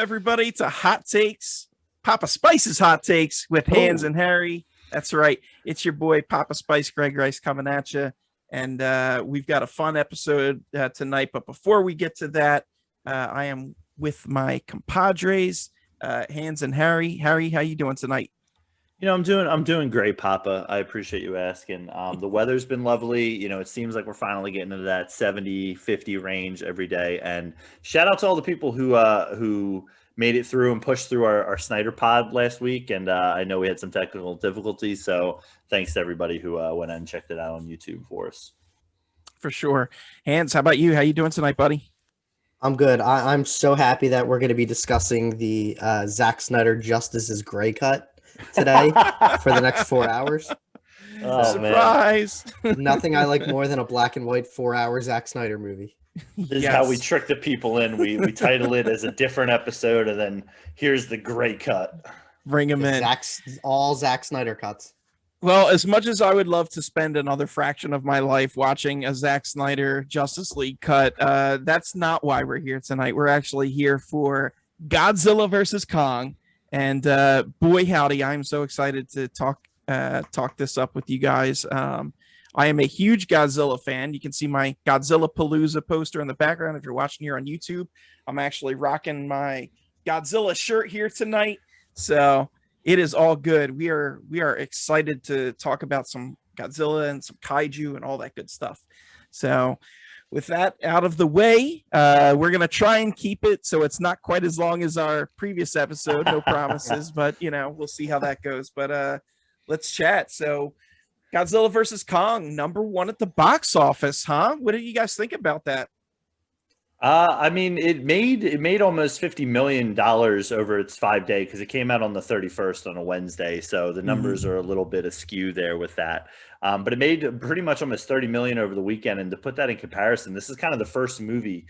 everybody, to Hot Takes, Papa Spice's Hot Takes with Hans and Harry. That's right. It's your boy, Papa Spice, Greg Rice, coming at you. And we've got a fun episode tonight. But before we get to that, I am with my compadres, Hans and Harry. Harry, how you doing tonight? You know, I'm doing great, Papa. I appreciate you asking. The weather's been lovely. You know, it seems like we're finally getting into that 70, 50 range every day. And shout out to all the people who made it through and pushed through our Snyder pod last week. And I know we had some technical difficulties, so thanks to everybody who went and checked it out on YouTube for us. For sure. Hans, how about you? How you doing tonight, buddy? I'm good. I'm so happy that we're going to be discussing the Zack Snyder Justice's Gray cut today for the next 4 hours. Oh, surprise! Nothing I like more than a black and white 4-hour Zack Snyder movie. This is how we trick the people in. We title it as a different episode, and then here's the Gray cut. Bring them in. All Zack Snyder cuts. Well, as much as I would love to spend another fraction of my life watching a Zack Snyder Justice League cut, that's not why we're here tonight. We're actually here for Godzilla versus Kong. And boy, howdy, I'm so excited to talk this up with you guys. I am a huge Godzilla fan. You can see my Godzilla Palooza poster in the background if you're watching here on YouTube. I'm actually rocking my Godzilla shirt here tonight. So it is all good. We are excited to talk about some Godzilla and some Kaiju and all that good stuff. So with that out of the way, we're going to try and keep it so it's not quite as long as our previous episode. No promises, but, you know, we'll see how that goes. But let's chat. So Godzilla versus Kong, #1 at the box office, huh? What do you guys think about that? I mean, it made almost $50 million over its 5-day because it came out on the 31st on a Wednesday. So the numbers are a little bit askew there with that. But it made pretty much almost 30 million over the weekend. And to put that in comparison, this is kind of the first movie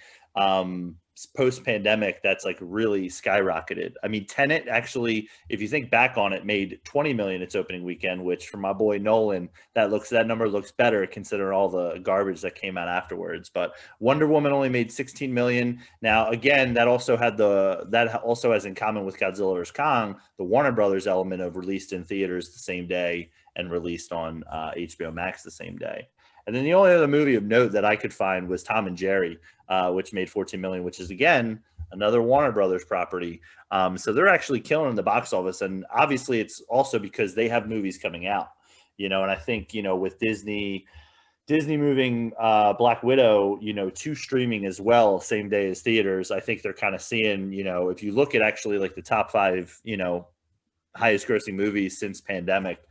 post-pandemic that's like really skyrocketed. I mean, Tenet actually, if you think back on it, made 20 million its opening weekend, which for my boy Nolan, that number looks better considering all the garbage that came out afterwards. But Wonder Woman only made 16 million. Now, again, that also has in common with Godzilla vs. Kong the Warner Brothers element of released in theaters the same day and released on HBO Max the same day. And then the only other movie of note that I could find was Tom and Jerry, which made 14 million, which is, again, another Warner Brothers property. So they're actually killing in the box office. And obviously it's also because they have movies coming out, you know, and I think, you know, with Disney moving Black Widow, you know, to streaming as well, same day as theaters, I think they're kind of seeing, you know, if you look at actually like the top 5, you know, highest grossing movies since pandemic,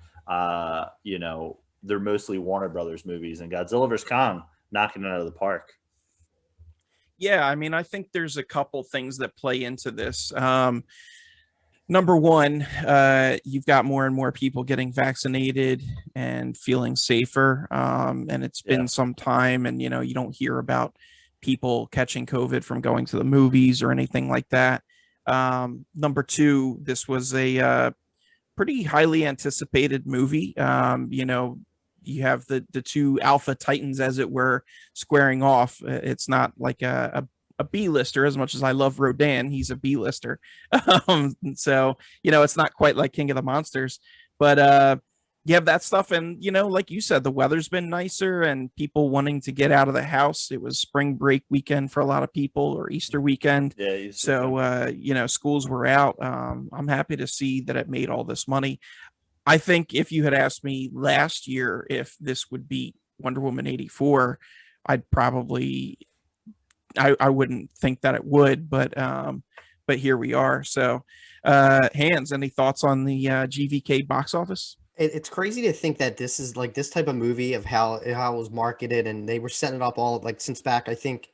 you know, they're mostly Warner Brothers movies, and Godzilla vs. Kong knocking it out of the park. Yeah, I mean, I think there's a couple things that play into this. #1, you've got more and more people getting vaccinated and feeling safer. And it's been some time, and, you know, you don't hear about people catching COVID from going to the movies or anything like that. #2, this was a pretty highly anticipated movie. You know, you have the two alpha titans, as it were, squaring off. It's not like a B-lister. As much as I love Rodan, he's a B-lister. So, you know, it's not quite like King of the Monsters, but you have that stuff. And, you know, like you said, the weather's been nicer and people wanting to get out of the house. It was spring break weekend for a lot of people, or Easter weekend. Yeah, so, you know, schools were out. I'm happy to see that it made all this money. I think if you had asked me last year if this would beat Wonder Woman 84, I'd probably, I wouldn't think that it would, but here we are. So, Hans, any thoughts on the GVK box office? It's crazy to think that this is like this type of movie of how it was marketed, and they were setting it up all like since back, I think,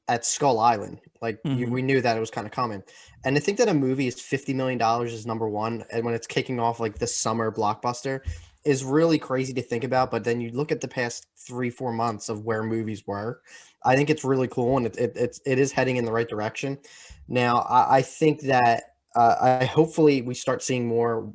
at Skull Island. Like we knew that it was kind of coming. And to think that a movie is $50 million is #1, and when it's kicking off like this summer blockbuster is really crazy to think about. But then you look at the past 3-4 months of where movies were. I think it's really cool, and it is heading in the right direction. Now, I think that I hopefully we start seeing more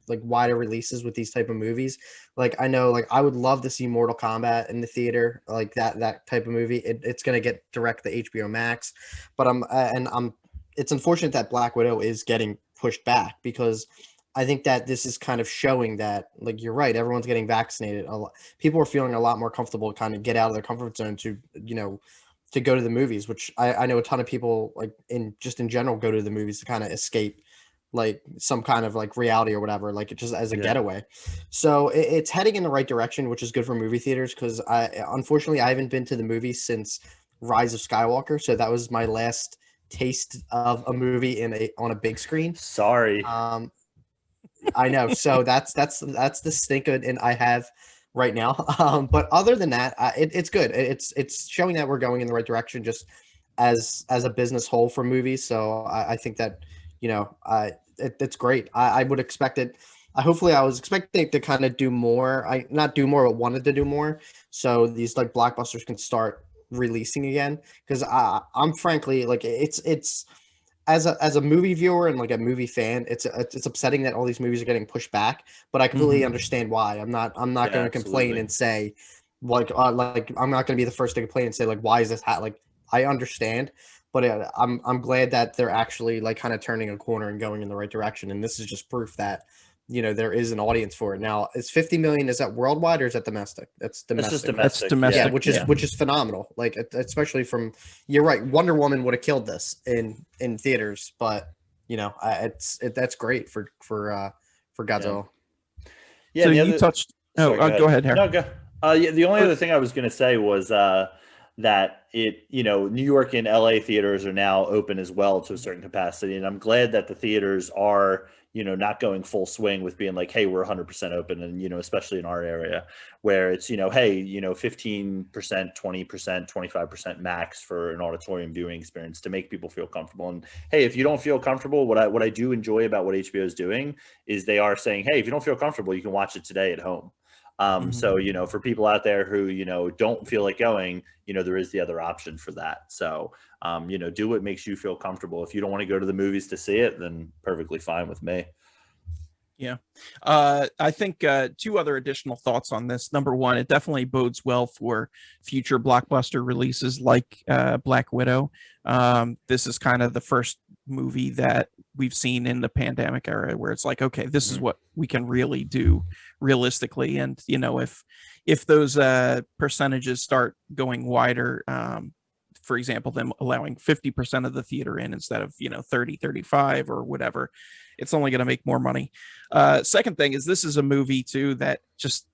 like wider releases with these type of movies. Like, I know, like, I would love to see Mortal Kombat in the theater, like that type of movie. It's going to get direct to HBO Max, but I'm it's unfortunate that Black Widow is getting pushed back, because I think that this is kind of showing that, like, you're right, everyone's getting vaccinated. People are feeling a lot more comfortable to kind of get out of their comfort zone to, to go to the movies, which I know a ton of people, like, in general, go to the movies to kind of escape like some kind of like reality or whatever, like just as a getaway. So it's heading in the right direction, which is good for movie theaters, because unfortunately I haven't been to the movies since Rise of Skywalker, so that was my last taste of a movie on a big screen. Sorry. I know. So that's the stink and I have right now. But other than that, it's good. It's showing that we're going in the right direction, just as a business whole for movies. So I think that, it's great. I would expect it. Hopefully I was expecting it to kind of do more. Not do more, but wanted to do more. So these like blockbusters can start releasing again. Because I'm frankly, like, it's as a movie viewer and like a movie fan, it's upsetting that all these movies are getting pushed back. But I completely understand why. I'm not going to complain and say like I'm not going to be the first to complain and say like, why is this like, I understand. But I'm glad that they're actually like kind of turning a corner and going in the right direction. And this is just proof that, there is an audience for it. Now, is 50 million, is that worldwide or is that domestic? That's domestic. It's just domestic. That's domestic. Yeah, which is phenomenal. Like, especially from, you're right, Wonder Woman would have killed this in theaters, but that's great for Godzilla. Yeah. So you touched. Sorry, go ahead, Harry. No, go. Yeah, the only other thing I was going to say was that New York and LA theaters are now open as well to a certain capacity. And I'm glad that the theaters are, not going full swing with being like, hey, we're 100% open. And, especially in our area where it's, hey, 15%, 20%, 25% max for an auditorium viewing experience to make people feel comfortable. And hey, if you don't feel comfortable, what I do enjoy about what HBO is doing is they are saying, hey, if you don't feel comfortable, you can watch it today at home. So, for people out there who, don't feel like going, there is the other option for that. So, do what makes you feel comfortable. If you don't want to go to the movies to see it, then perfectly fine with me. Yeah. I think two other additional thoughts on this. Number one, it definitely bodes well for future blockbuster releases like Black Widow. This is kind of the first movie that we've seen in the pandemic era where it's like, okay, this is what we can really do realistically. And, if those percentages start going wider, for example, them allowing 50% of the theater in instead of, 30, 35 or whatever, it's only going to make more money. Second thing is this is a movie too that just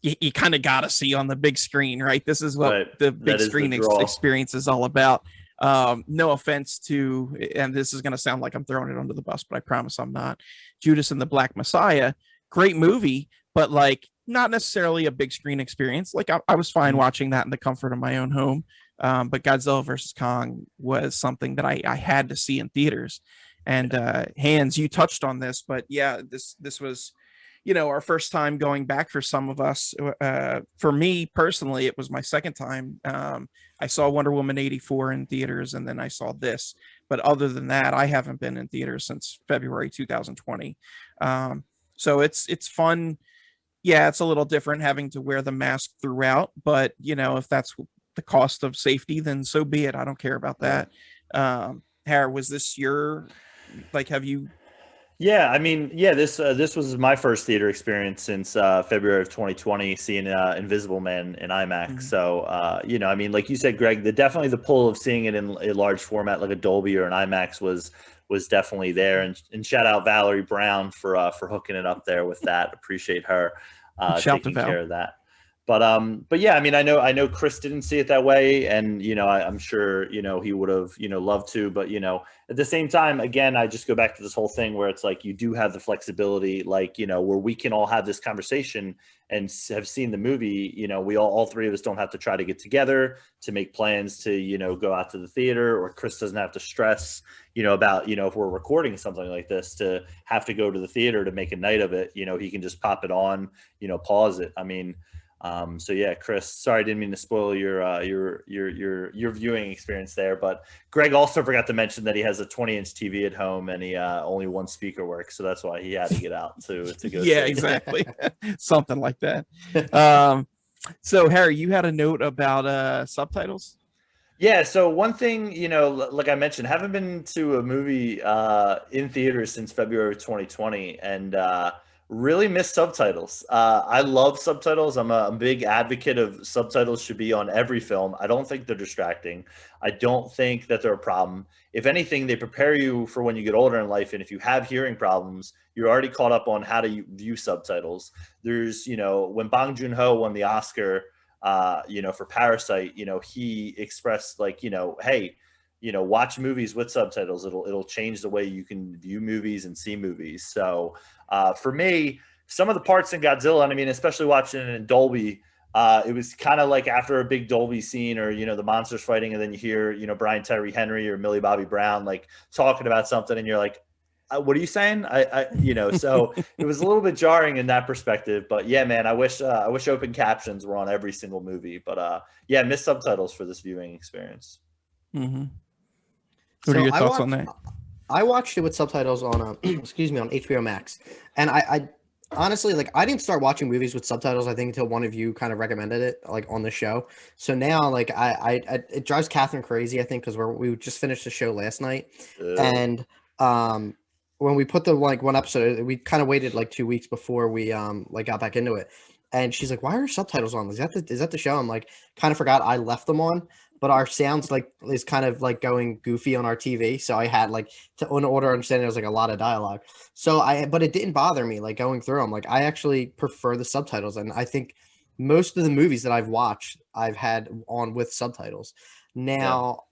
you kind of got to see on the big screen, right? This is what the big screen experience is all about. No offense to, and this is going to sound like I'm throwing it under the bus, but I promise I'm not. Judas and the Black Messiah, great movie, but like not necessarily a big screen experience. Like I was fine watching that in the comfort of my own home. But Godzilla versus Kong was something that I had to see in theaters. And Hans, you touched on this, but yeah, this was, our first time going back for some of us. For me personally, it was my second time. I saw Wonder Woman 84 in theaters, and then I saw this. But other than that, I haven't been in theaters since February 2020. So it's fun. Yeah, it's a little different having to wear the mask throughout, but if that's the cost of safety, then so be it. I don't care about that. Harry, was this have you? Yeah, I mean, this was my first theater experience since February of 2020, seeing Invisible Man in IMAX. So, I mean, like you said, Greg, definitely the pull of seeing it in a large format like a Dolby or an IMAX was definitely there. And shout out Valerie Brown for hooking it up there with that. Appreciate her taking care of that. But yeah, I mean, I know Chris didn't see it that way, and I'm sure he would have loved to, but at the same time, again, I just go back to this whole thing where it's like you do have the flexibility, like where we can all have this conversation and have seen the movie. We all three of us don't have to try to get together to make plans to go out to the theater, or Chris doesn't have to stress about if we're recording something like this to have to go to the theater to make a night of it. He can just pop it on, pause it. I mean. So yeah, Chris, sorry, I didn't mean to spoil your viewing experience there, but Greg also forgot to mention that he has a 20-inch TV at home and he only one speaker works, so that's why he had to get out to go. Yeah, exactly. Something like that. So Harry, you had a note about subtitles? Yeah, so one thing, like I mentioned, haven't been to a movie in theaters since February of 2020, and really miss subtitles. I love subtitles. I'm a big advocate of subtitles should be on every film. I don't think they're distracting. I don't think that they're a problem. If anything, they prepare you for when you get older in life, and if you have hearing problems, you're already caught up on how to view subtitles. There's, when Bong Joon-ho won the Oscar, for Parasite, he expressed like, hey, watch movies with subtitles. It'll change the way you can view movies and see movies. So for me, some of the parts in Godzilla, and I mean, especially watching it in Dolby, it was kind of like after a big Dolby scene or, the monsters fighting, and then you hear, Brian Tyree Henry or Millie Bobby Brown, like talking about something, and you're like, what are you saying? So it was a little bit jarring in that perspective, but yeah, man, I wish open captions were on every single movie, but yeah, missed subtitles for this viewing experience. Mm-hmm. What are your thoughts on that? I watched it with subtitles on, on HBO Max, and I honestly, like, I didn't start watching movies with subtitles, I think, until one of you kind of recommended it, like, on the show. So now, like, I it drives Catherine crazy, I think, because we just finished the show last night, and when we put the one episode, we kind of waited like 2 weeks before we got back into it, and she's like, "Why are subtitles on? Is that the show?" I'm like, kind of forgot I left them on, but our sounds is kind of like going goofy on our TV, so I had in order to understand, there was like a lot of dialogue. But it didn't bother me like going through them. Like, I actually prefer the subtitles, and I think most of the movies that I've watched I've had on with subtitles. Now,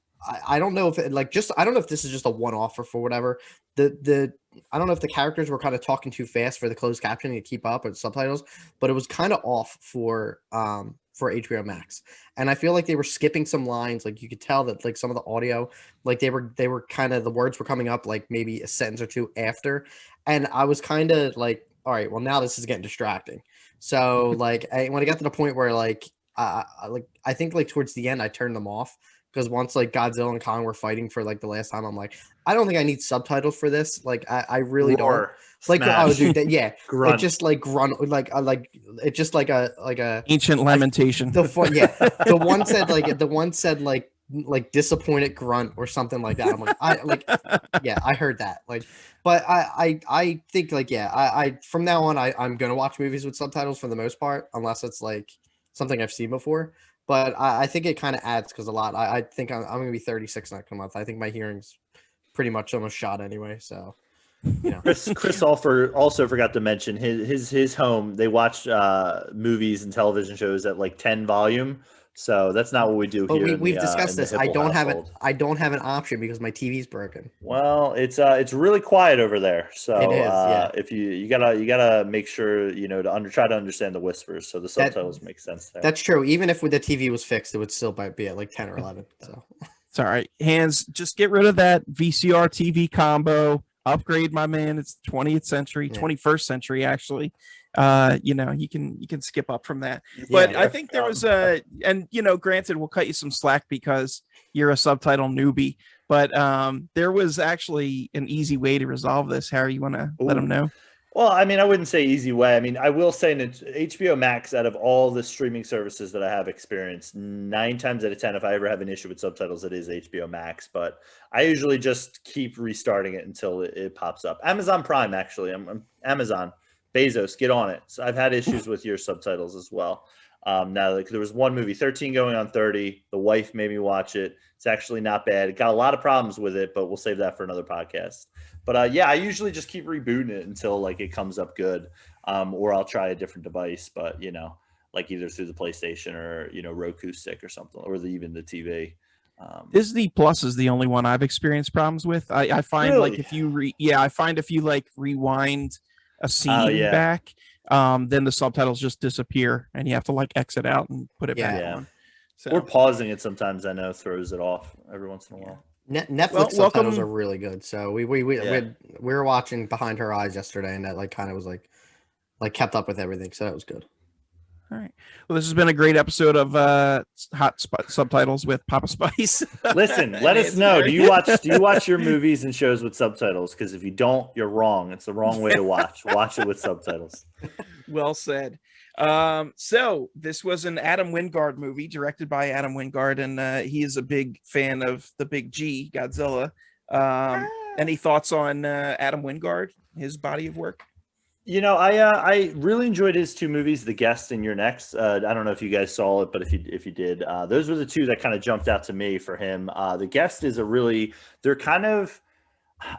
I don't know if I don't know if this is just a one-off or for whatever. I don't know if the characters were kind of talking too fast for the closed captioning to keep up with subtitles, but it was kind of off for HBO Max. And I feel like they were skipping some lines. Like, you could tell that like some of the audio, like they were kind of, the words were coming up like maybe a sentence or two after. And I was kind of like, all right, well, now this is getting distracting. So like when I got to the point where I think like towards the end I turned them off, because once like Godzilla and Kong were fighting for like the last time, I'm like, I don't think I need subtitles for this. Like, I really don't. Like, oh, dude, yeah, it just like grunt, like it's just like a ancient lamentation. The one said like disappointed grunt or something like that. I'm like, I heard that. Like, but I think like, I from now on I'm gonna watch movies with subtitles for the most part, unless it's like something I've seen before. But I think it kind of adds, because a lot. I think I'm going to be 36 next month. I think my hearing's pretty much almost shot anyway. So, Chris also forgot to mention his home. They watch movies and television shows at like 10 volume. So that's not what we do here. We've discussed this. I don't have an option because my TV's broken. Well, it's really quiet over there. So it is, yeah. If you gotta make sure to try to understand the whispers, so the subtitles make sense there. That's true. Even if the TV was fixed, it would still be at like 10 or 11. So it's all right. Hands, just get rid of that VCR TV combo. Upgrade, my man. It's 20th century, 21st century actually. You can skip up from that. But I think there was granted, we'll cut you some slack because you're a subtitle newbie, but there was actually an easy way to resolve this. Harry, you want to let them know? Well, I mean, I wouldn't say easy way. I mean, I will say that HBO Max, out of all the streaming services that I have experienced, 9 times out of 10, if I ever have an issue with subtitles, it is HBO Max. But I usually just keep restarting it until it pops up. Amazon Prime, actually. I'm Amazon. Bezos, get on it. So I've had issues with your subtitles as well. Now, like, there was one movie, 13 going on 30. The wife made me watch it. It's actually not bad. It got a lot of problems with it, but we'll save that for another podcast. But I usually just keep rebooting it until like it comes up good, or I'll try a different device. But like either through the PlayStation or Roku stick or something, or even the TV. Disney Plus is the only one I've experienced problems with. I find really? Like if you like rewind a scene back, then the subtitles just disappear and you have to like exit out and put it back on. So. Or pausing it sometimes, I know, throws it off every once in a while. Netflix subtitles are really good. So we were watching Behind Her Eyes yesterday, and that like kind of was like kept up with everything. So that was good. All right. Well, this has been a great episode of Subtitles with Papa Spice. Listen, let us know. Do you watch your movies and shows with subtitles? Because if you don't, you're wrong. It's the wrong way to watch. Watch it with subtitles. Well said. So this was an Adam Wingard movie directed by Adam Wingard, and he is a big fan of the big G, Godzilla. Any thoughts on Adam Wingard, his body of work? I really enjoyed his two movies, The Guest and You're Next. I don't know if you guys saw it, but if you did, those were the two that kind of jumped out to me for him. The Guest is they're kind of,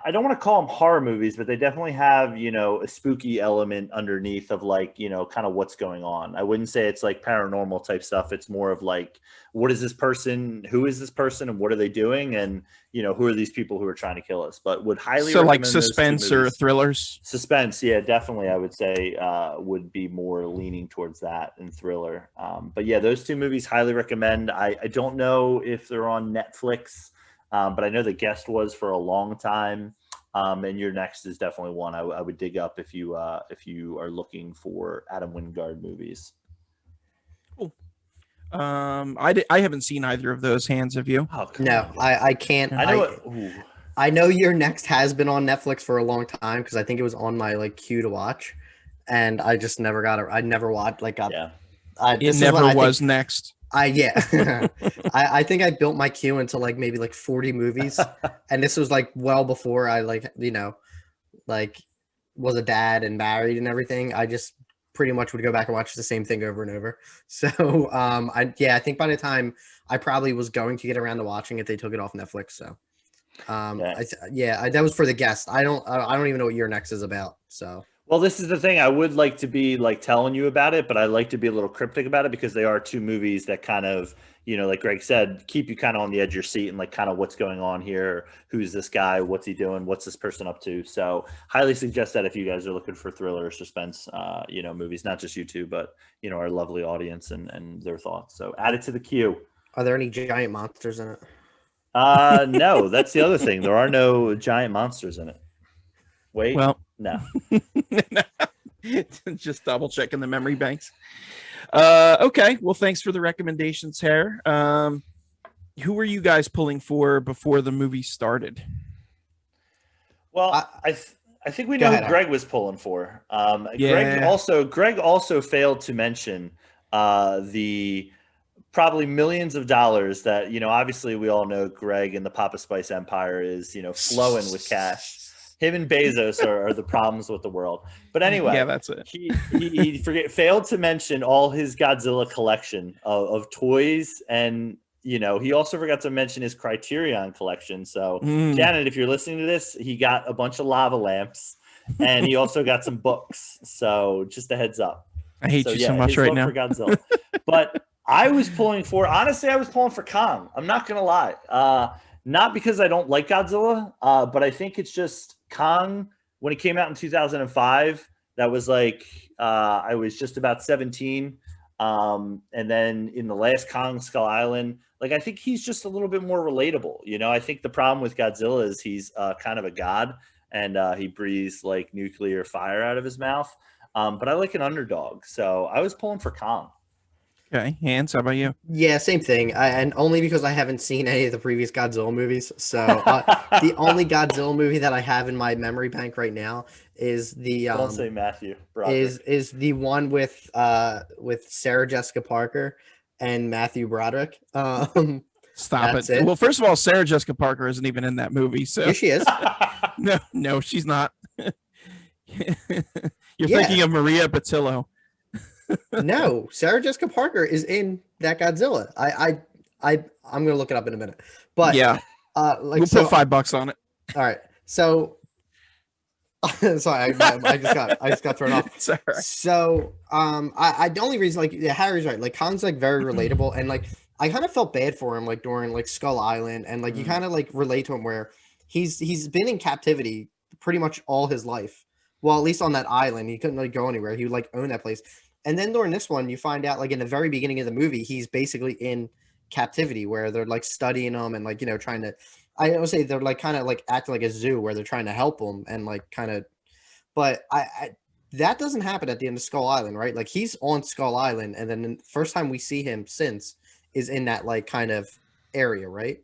I don't want to call them horror movies, but they definitely have, a spooky element underneath of kind of what's going on. I wouldn't say it's like paranormal type stuff. It's more of like, what is this person? Who is this person? And what are they doing? And, who are these people who are trying to kill us? But would highly recommend like suspense or thrillers? Suspense, yeah, definitely. I would say would be more leaning towards that and thriller. But yeah, those two movies highly recommend. I don't know if they're on Netflix. But I know The Guest was for a long time, and Your Next is definitely one I would dig up if you are looking for Adam Wingard movies. Cool. I haven't seen either of those. Hands, have you? Oh, no, I can't. I know Your Next has been on Netflix for a long time because I think it was on my queue to watch, and I just never got it. I never watched it never was next. I think I built my queue into maybe 40 movies, and this was well before I was a dad and married and everything. I just pretty much would go back and watch the same thing over and over. So I think by the time I probably was going to get around to watching it, they took it off Netflix. So that was for The Guest. I don't even know what Your Next is about. So. Well, this is the thing. I would like to be telling you about it, but I like to be a little cryptic about it because they are two movies that kind of, like Greg said, keep you kind of on the edge of your seat and kind of what's going on here. Who's this guy? What's he doing? What's this person up to? So highly suggest that if you guys are looking for thriller or suspense, movies, not just you two, but, our lovely audience and their thoughts. So add it to the queue. Are there any giant monsters in it? No, that's the other thing. There are no giant monsters in it. Wait, well, no. Just double checking the memory banks. Okay, well, thanks for the recommendations, Hare. Who were you guys pulling for before the movie started? Well, I think we know who Greg was pulling for. Greg also failed to mention the probably millions of dollars that obviously we all know Greg and the Papa Spice empire is flowing with cash. Him and Bezos are the problems with the world. But anyway, yeah, that's it. He failed to mention all his Godzilla collection of toys. And, he also forgot to mention his Criterion collection. So, Janet, if you're listening to this, he got a bunch of lava lamps and he also got some books. So just a heads up. I hate you so much right now. For Godzilla. But I was pulling for Kong. I'm not going to lie. Not because I don't like Godzilla, but I think it's just Kong, when it came out in 2005, that was I was just about 17. And then in the last Kong Skull Island, I think he's just a little bit more relatable. I think the problem with Godzilla is he's kind of a god and he breathes nuclear fire out of his mouth. But I like an underdog. So I was pulling for Kong. Okay, Hans, how about you? Yeah, same thing. And only because I haven't seen any of the previous Godzilla movies. So the only Godzilla movie that I have in my memory bank right now is the don't say Matthew Broderick. Is the one with Sarah Jessica Parker and Matthew Broderick. Stop it. Well, first of all, Sarah Jessica Parker isn't even in that movie. So yeah, she is. No, she's not. You're thinking of Maria Batillo. No, Sarah Jessica Parker is in that Godzilla. I'm gonna look it up in a minute. But yeah, we'll put $5 on it. All right. So sorry, I just got thrown off. Sorry. So the only reason Harry's right. Kong's very relatable and I kind of felt bad for him during Skull Island and you kind of relate to him where he's been in captivity pretty much all his life. Well, at least on that island, he couldn't go anywhere. He would own that place. And then during this one, you find out in the very beginning of the movie, he's basically in captivity where they're studying him and trying to, I would say they're kind of acting like a zoo where they're trying to help him and kind of, but that doesn't happen at the end of Skull Island, right? Like he's on Skull Island, and then the first time we see him since is in that like kind of area, right?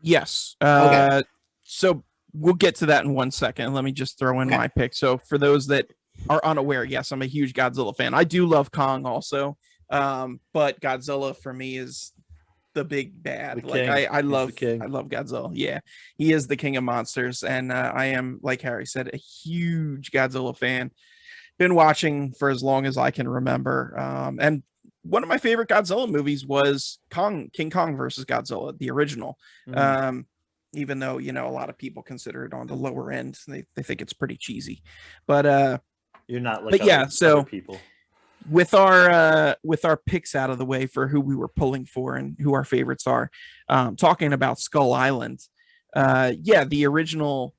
Yes. Okay. So we'll get to that in 1 second. Let me just throw in Okay. my pick. So for those that are unaware, yes, I'm a huge Godzilla fan. I do love Kong also, but Godzilla for me is the big bad. The Like king. I He's the love king. I love Godzilla. Yeah, he is the king of monsters, and I am, like Harry said, a huge Godzilla fan. Been watching for as long as I can remember, and one of my favorite Godzilla movies was King Kong versus Godzilla, the original. Um, even though a lot of people consider it on the lower end, they think it's pretty cheesy, but You're not like but yeah. So other people. with our picks out of the way for who we were pulling for and who our favorites are, talking about Skull Island, yeah, the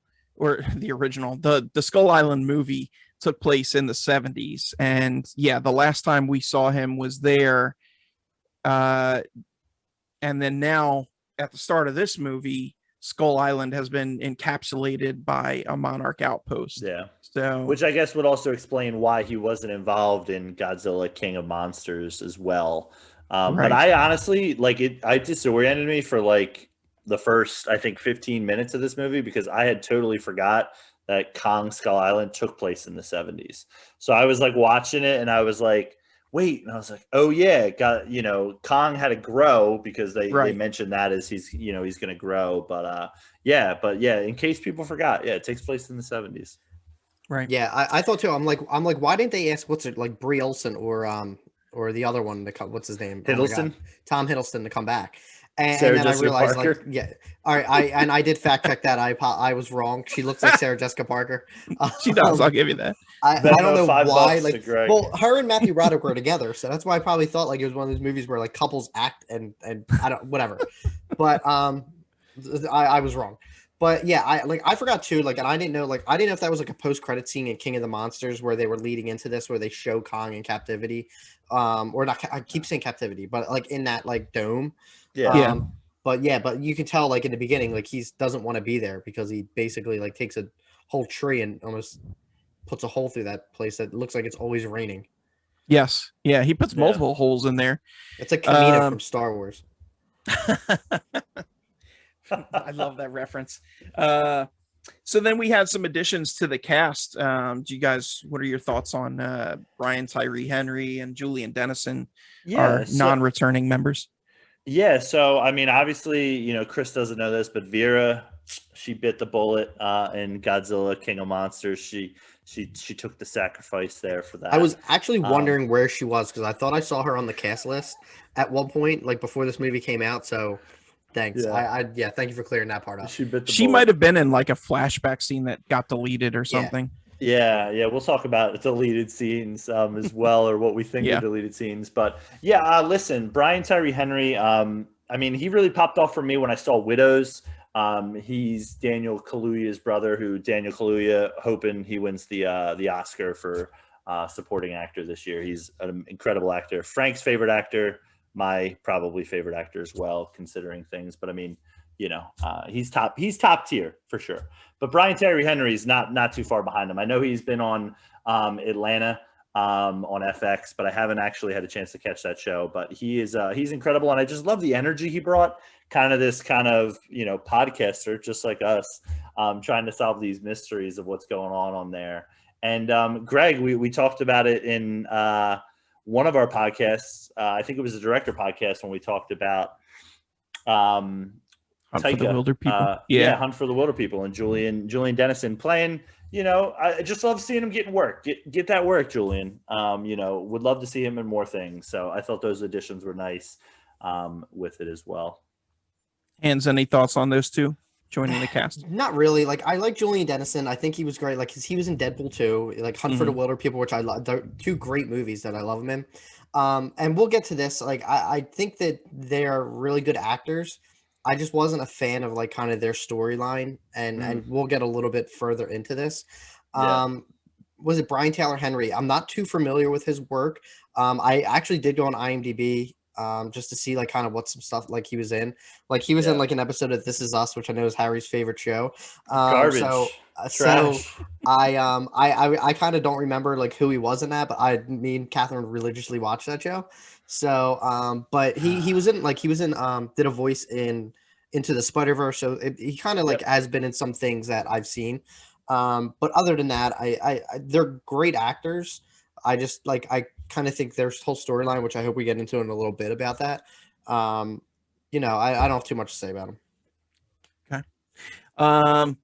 Skull Island movie took place in the 70s, and yeah, the last time we saw him was there, and then now at the start of this movie, Skull Island has been encapsulated by a Monarch outpost. Yeah. So, Which I guess would also explain why he wasn't involved in Godzilla King of Monsters as well. But right. I honestly like it. I disoriented me for like the first, I think, 15 minutes of this movie because I had totally forgot that Kong Skull Island took place in the 70s. So I was like watching it and I was like, wait, and I was like, oh yeah, Kong had to grow because they Right. mentioned that as he's going to grow. But yeah, in case people forgot, yeah, it takes place in the 70s. Right. Yeah, I thought too. I'm like, why didn't they ask what's it like Brie Olson or the other one to come? What's his name? Oh my Hiddleston? God, Tom Hiddleston to come back. And Sarah then I Jessica realized, Parker? like, yeah, all right. I did fact check that. I was wrong. She looks like Sarah Jessica Parker. She does. I'll give you that. I don't know $5 why. to Like, Greg. well, her and Matthew Broderick were together, so that's why I probably thought like it was one of those movies where like couples act and I don't whatever. But I was wrong. But yeah, I forgot too. Like, and I didn't know if that was like a post credit scene in King of the Monsters where they were leading into this, where they show Kong in captivity, or not. I keep saying captivity, but like in that like dome. Yeah. Yeah. But you can tell like in the beginning, like he doesn't want to be there because he basically like takes a whole tree and almost puts a hole through that place that looks like it's always raining. Yes. Yeah. He puts multiple holes in there. It's a Kamina from Star Wars. I love that reference. So then we had some additions to the cast. What are your thoughts on Brian Tyree Henry and Julian Dennison, our non-returning members? Yeah, so I mean, obviously, Chris doesn't know this, but Vera, she bit the bullet in Godzilla King of Monsters. She took the sacrifice there for that. I was actually wondering where she was because I thought I saw her on the cast list at one point, like before this movie came out. So thanks. Yeah. Thank you for clearing that part up. She might have been in like a flashback scene that got deleted or something. Yeah. We'll talk about deleted scenes as well, or what we think are deleted scenes. But yeah, listen, Brian Tyree Henry. I mean, he really popped off for me when I saw Widows. He's Daniel Kaluuya's brother, who Daniel Kaluuya hoping he wins the Oscar for supporting actor this year. He's an incredible actor. Frank's favorite actor, my probably favorite actor as well, considering things. But I mean, he's top tier for sure. But Brian Tyree Henry is not too far behind him. I know he's been on Atlanta on FX, but I haven't actually had a chance to catch that show. But he's incredible, and I just love the energy he brought. Kind of podcaster just like us, trying to solve these mysteries of what's going on there. And Greg, we talked about it in one of our podcasts. I think it was a director podcast when we talked about Hunt for the Wilder People. Hunt for the Wilder People, and Julian Dennison playing. I just love seeing him getting work. Get that work, Julian. Would love to see him in more things. So I thought those additions were nice with it as well. Hans, any thoughts on those two joining the cast? Not really. Like, I like Julian Dennison. I think he was great. Like, cause he was in Deadpool 2, like Hunt for the Wilder People, which I love. They're two great movies that I love him in. And we'll get to this. Like, I think that they are really good actors. I just wasn't a fan of like kind of their storyline, and we'll get a little bit further into this. Was it Brian Taylor Henry? I'm not too familiar with his work. I actually did go on IMDb just to see like kind of what some stuff like he was in. Like he was in like an episode of This Is Us, which I know is Harry's favorite show. Garbage. So So Trash. I kind of don't remember like who he was in that, but me and Catherine religiously watched that show. So but he was in did a voice in Into the Spider-Verse. So he kind of like Yep. has been in some things that I've seen. But other than that, I they're great actors. I kind of think their whole storyline, which I hope we get into in a little bit about that. I don't have too much to say about them. Okay. Um,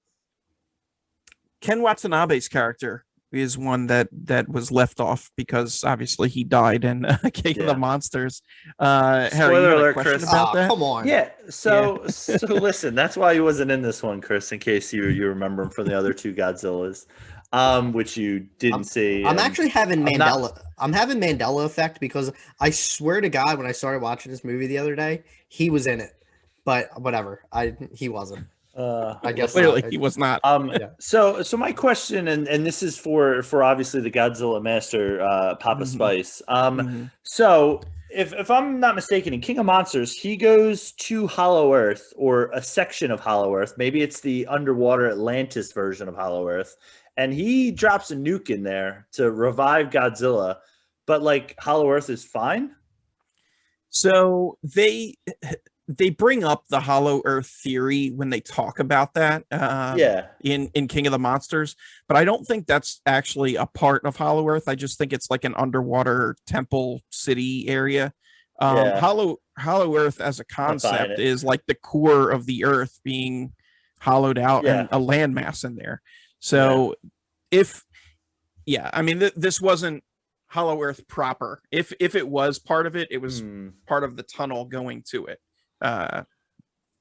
Ken Watanabe's character is one that was left off because obviously he died in King of the Yeah. Monsters. Harry, Spoiler you had a alert, question Chris. about that? Come on. Yeah. So listen, that's why he wasn't in this one, Chris, in case you remember him from the other two Godzillas, which you didn't see. I'm and actually having I'm Mandela. not- I'm having Mandela effect because I swear to God, when I started watching this movie the other day, he was in it. But whatever, he wasn't. I guess Clearly, not. he was not. Yeah. So my question, and this is for obviously the Godzilla master, Papa Mhm. Spice. Mhm. So if I'm not mistaken, in King of Monsters, he goes to Hollow Earth or a section of Hollow Earth. Maybe it's the underwater Atlantis version of Hollow Earth, and he drops a nuke in there to revive Godzilla. But like Hollow Earth is fine. So they bring up the Hollow Earth theory when they talk about that Yeah. in King of the Monsters, but I don't think that's actually a part of Hollow Earth. I just think it's like an underwater temple city area. Yeah. Hollow Earth as a I'm buying concept it. is like the core of the Earth being hollowed out Yeah. and a landmass in there. So if I mean this wasn't Hollow Earth proper. If it was part of it, it was part of the tunnel going to it.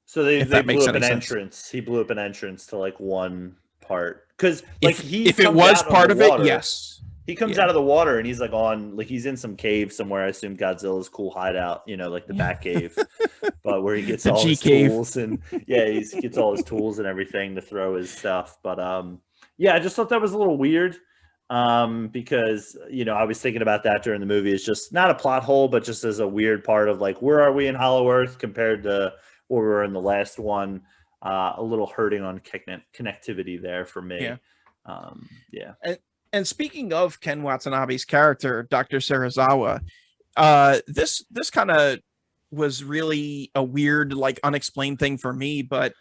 So they If that blew makes up any an sense. entrance. He blew up an entrance to like one part because like If he it comes was out of part the of it, water. yes. He comes Yeah. out of the water and he's like on like he's in some cave somewhere. I assume Godzilla's cool hideout, like the Bat Cave, but where he gets The all G his cave. tools and he gets all his tools and everything to throw his stuff. But I just thought that was a little weird. Because I was thinking about that during the movie. It's just not a plot hole, but just as a weird part of like where are we in Hollow Earth compared to where we were in the last one. A little hurting on connectivity there for me. Yeah. And speaking of Ken Watanabe's character, Dr. Serizawa, this kind of was really a weird, like unexplained thing for me, but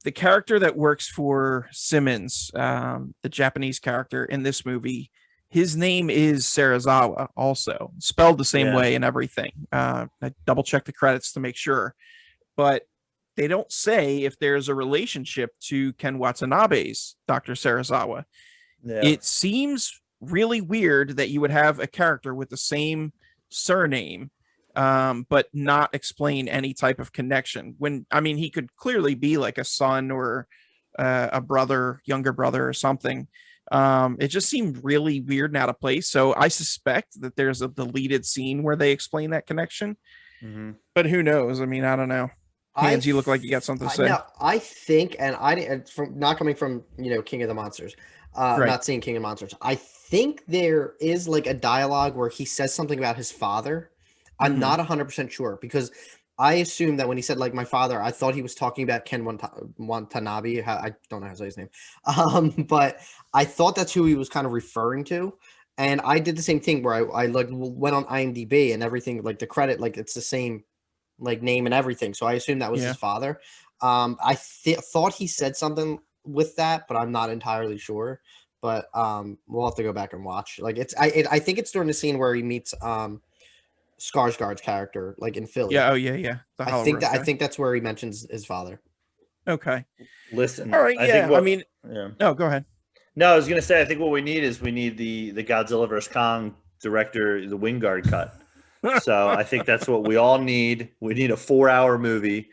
the character that works for Simmons, the Japanese character in this movie, his name is Serizawa, also spelled the same way and everything. I double checked the credits to make sure, but they don't say if there's a relationship to Ken Watanabe's Dr. Serizawa. Yeah. It seems really weird that you would have a character with the same surname, but not explain any type of connection. When I mean, he could clearly be like a son or a brother, younger brother, or something. It just seemed really weird and out of place. So I suspect that there's a deleted scene where they explain that connection. But who knows? I mean, I don't know. Hands, you look like you got something to say. No, I think, and from not coming from King of the Monsters, not seeing King of Monsters. I think there is like a dialogue where he says something about his father. I'm not 100% sure because I assume that when he said like my father, I thought he was talking about Ken Watanabe. I don't know how to say his name, but I thought that's who he was kind of referring to. And I did the same thing where I like went on IMDb and everything, like the credit, like it's the same like name and everything. So I assume that was his father. I thought he said something with that, but I'm not entirely sure. But we'll have to go back and watch. Like I think it's during the scene where he meets Skarsgård's character, like in Philly. Yeah. Oh yeah. I think that's where he mentions his father. Okay. Listen. All right. No, go ahead. No, I was gonna say I think what we need the Godzilla vs Kong director, the Wingard cut. So I think that's what we all need. We need a 4-hour movie.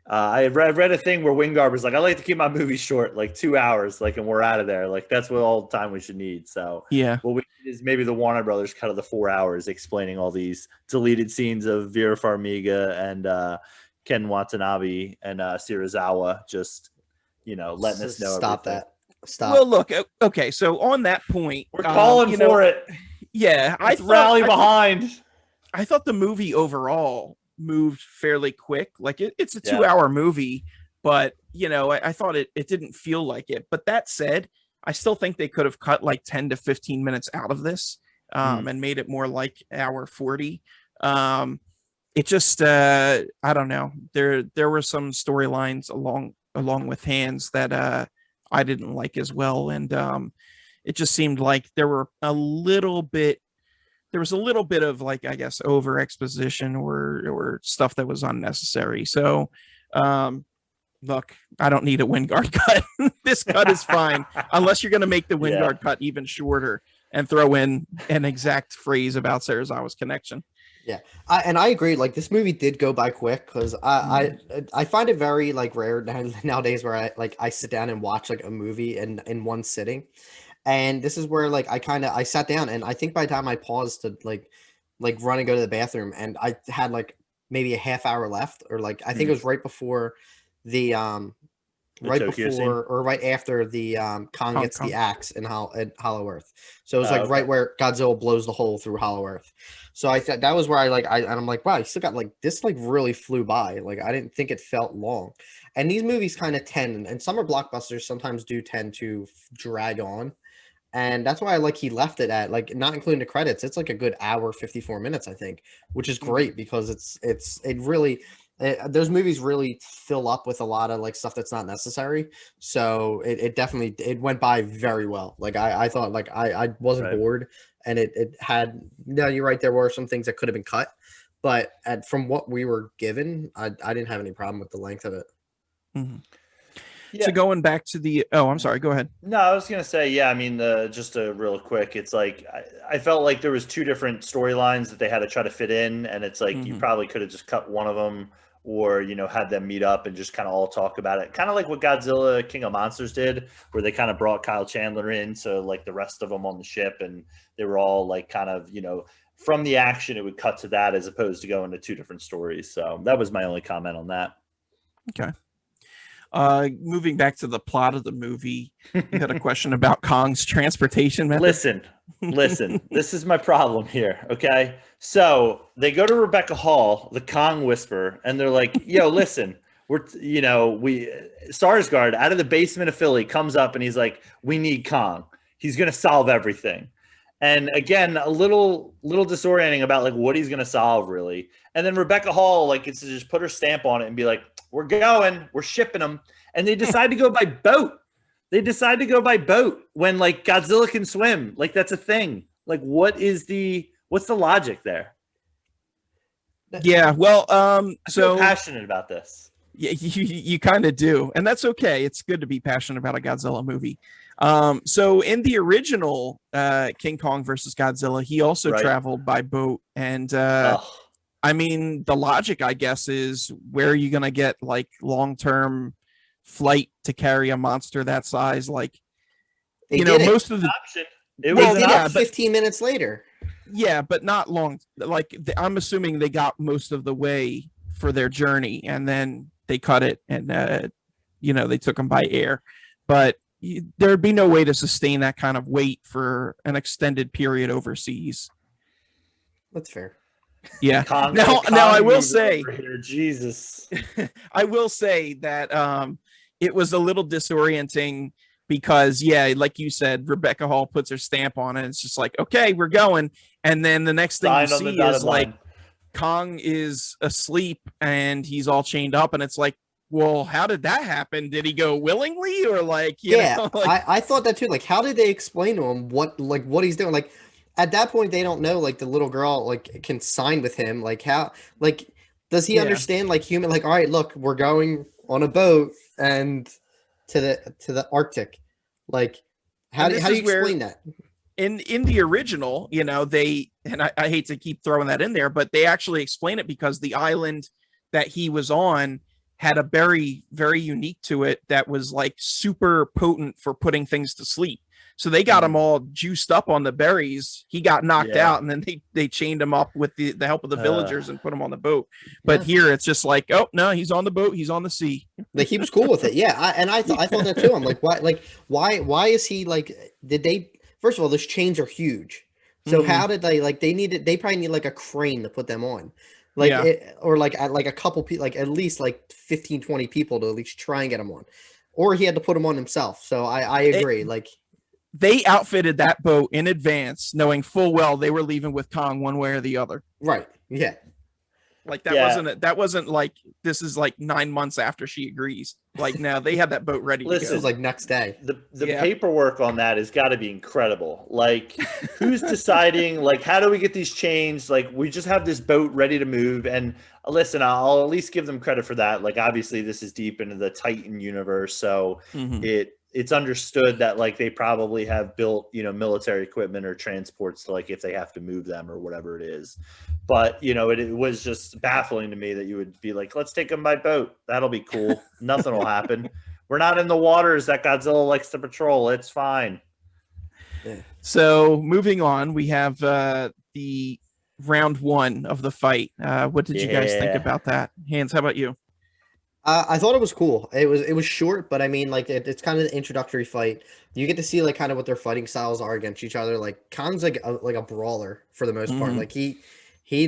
I read a thing where Wingard was like, I like to keep my movies short, like 2 hours, like, and we're out of there. Like that's what all the time we should need. So what we need is maybe the Warner Brothers cut of the 4 hours explaining all these deleted scenes of Vera Farmiga and Ken Watanabe and Serizawa just, letting us know. Stop everything. that. Stop. Well, look, okay. So on that point, we're calling for it. Yeah. I thought the movie overall moved fairly quick. Like it's a 2-hour movie, but I thought it didn't feel like it. But that said, I still think they could have cut like 10 to 15 minutes out of this, and made it more like hour 40. It just I don't know. There were some storylines along with hands that I didn't like as well, and it just seemed like there was a little bit of, like, I guess, over exposition or stuff that was unnecessary. So look, I don't need a Wingard cut. This cut is fine, unless you're going to make the Wingard cut even shorter and throw in an exact phrase about Serizawa's connection. Yeah, I agree. Like, this movie did go by quick, because I find it very, like, rare nowadays where I sit down and watch like a movie in one sitting, and this is where, like, I sat down, and I think by the time I paused to like run and go to the bathroom, and I had like maybe a half hour left, or like I think it was right before the right Tokyo scene? before or right after the Kong gets Kong. the axe in Hollow Earth. So it was Oh, like okay. right where Godzilla blows the hole through Hollow Earth. So I thought that was where I'm like, wow, you still got, like, this like really flew by. Like, I didn't think it felt long. And these movies kind of tend, and summer blockbusters sometimes do tend to drag on. And that's why he left it at, like, not including the credits, it's like a good hour 54 minutes, I think, which is great, because it really those movies really fill up with a lot of, like, stuff that's not necessary. So it definitely, it went by very well. Like, I thought, like, I wasn't Right. bored, and it had, no, you're right, there were some things that could have been cut, but from what we were given, I didn't have any problem with the length of it. Mm-hmm. Yeah. So going back to I'm sorry, go ahead. No, I was gonna say, yeah. I mean, just a real quick. It's like I felt like there was two different storylines that they had to try to fit in, and it's like you probably could have just cut one of them, or had them meet up and just kind of all talk about it. Kind of like what Godzilla King of Monsters did, where they kind of brought Kyle Chandler in, so like the rest of them on the ship, and they were all like kind of from the action, it would cut to that as opposed to going to two different stories. So that was my only comment on that. Okay. Moving back to the plot of the movie, you had a question about Kong's transportation method. Listen, this is my problem here, okay? So they go to Rebecca Hall, the Kong Whisperer, and they're like, yo, listen, Sarsgaard out of the basement of Philly comes up and he's like, we need Kong. He's going to solve everything. And again, a little disorienting about like what he's going to solve, really. And then Rebecca Hall gets to just put her stamp on it and be like, we're shipping them. And they decide to go by boat. When like Godzilla can swim. Like, that's a thing. Like, what's the logic there? Yeah, well, I'm so passionate about this. Yeah, you kind of do, and that's okay. It's good to be passionate about a Godzilla movie. So in the original King Kong versus Godzilla, he also traveled by boat, and I mean, the logic, I guess, is where are you gonna get like long-term flight to carry a monster that size? Like, most of the option. It was an option. 15 minutes later. Yeah, but not long. Like, I'm assuming they got most of the way for their journey, and then they cut it, and they took them by air. But there'd be no way to sustain that kind of weight for an extended period overseas. That's fair. Yeah. Now I will say, Jesus, I will say that it was a little disorienting because, yeah, like you said, Rebecca Hall puts her stamp on it. And it's just like, okay, we're going. And then the next thing you see is like Kong is asleep and he's all chained up. And it's like, well, how did that happen? Did he go willingly or like, you know, like... I thought that too. Like, how did they explain to him what he's doing? Like, at that point, they don't know, like, the little girl, like, can sign with him. Like, how, like, does he understand, like, human, like, all right, look, we're going on a boat and to the Arctic. Like, how do you explain that? In the original, they, and I hate to keep throwing that in there, but they actually explain it because the island that he was on had a berry very unique to it that was like super potent for putting things to sleep. So they got him all juiced up on the berries. He got knocked out, and then they chained him up with the help of the villagers and put him on the boat. But here it's just like, oh no, he's on the boat, he's on the sea. Like, he was cool with it. Yeah, I thought that too. I'm like, why is he like? Did they? First of all, those chains are huge. So how did they they probably need like a crane to put them on. Like Yeah. or like at like a couple people, like at least like 15, 20 people to at least try and get him on, or he had to put him on himself. So I agree. Like They outfitted that boat in advance, knowing full well they were leaving with Kong one way or the other. right, yeah. Like that Yeah. wasn't like this is like 9 months after she agrees. Like now they had that boat ready to This go. was like next day. The Yeah. paperwork on that has got to be incredible. Like, who's deciding? Like, how do we get these changed? Like, we just have this boat ready to move. And listen, I'll at least give them credit for that. Like, obviously, this is deep into the Titan universe, so it's understood that like they probably have built military equipment or transports to like if they have to move them or whatever it is. But it was just baffling to me that you would be like, let's take them by boat. That'll be cool. Nothing will happen. We're not in the waters that Godzilla likes to patrol. It's fine. Yeah. So moving on, we have the round 1 of the fight. What did you guys think about that? Hans, how about you? I thought it was cool. It was short, but I mean, like it's kind of the introductory fight. You get to see like kind of what their fighting styles are against each other. Like Kong's like a brawler for the most part. Like he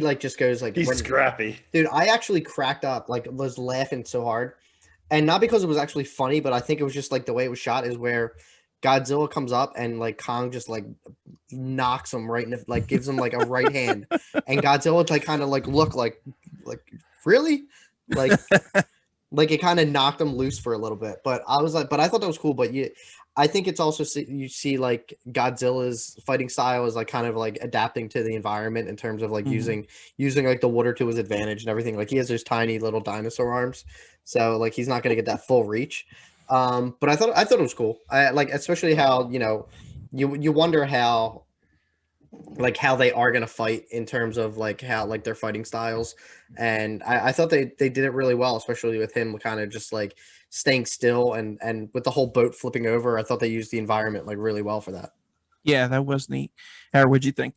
like just goes like he's scrappy. Dude, I actually cracked up. Like was laughing so hard, and not because it was actually funny, but I think it was just like the way it was shot is where Godzilla comes up and like Kong just like knocks him right in the, like gives him like a right hand, and Godzilla like kind of like look like really like. Like it kind of knocked him loose for a little bit, but I was like, but I thought that was cool. But I think it's also you see like Godzilla's fighting style is like kind of like adapting to the environment in terms of like using like the water to his advantage and everything. Like he has those tiny little dinosaur arms, so like he's not going to get that full reach. But I thought it was cool. I like especially how you wonder how they are going to fight in terms of like how like their fighting styles, and I thought they did it really well, especially with him kind of just like staying still and with the whole boat flipping over. I thought they used the environment like really well for that. Yeah, that was neat. What'd you think?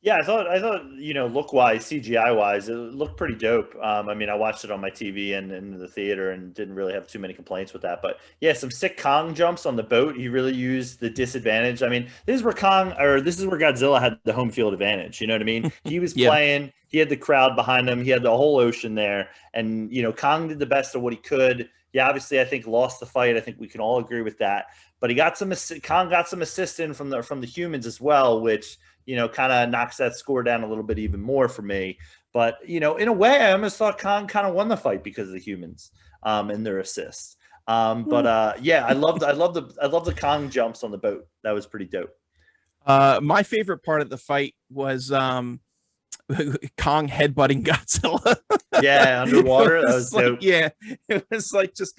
Yeah, I thought look wise, CGI wise, it looked pretty dope. I mean, I watched it on my TV and in the theater and didn't really have too many complaints with that. But yeah, some sick Kong jumps on the boat. He really used the disadvantage. I mean, this is where Godzilla had the home field advantage. You know what I mean? He was playing. He had the crowd behind him. He had the whole ocean there, and Kong did the best of what he could. Yeah, obviously, I think lost the fight. I think we can all agree with that. But Kong got some assist in from the humans as well, which kind of knocks that score down a little bit even more for me. But, in a way, I almost thought Kong kind of won the fight because of the humans and their assists. But yeah, I love the Kong jumps on the boat. That was pretty dope. My favorite part of the fight was Kong headbutting Godzilla. Yeah, underwater. That was dope. Like, yeah, it was like just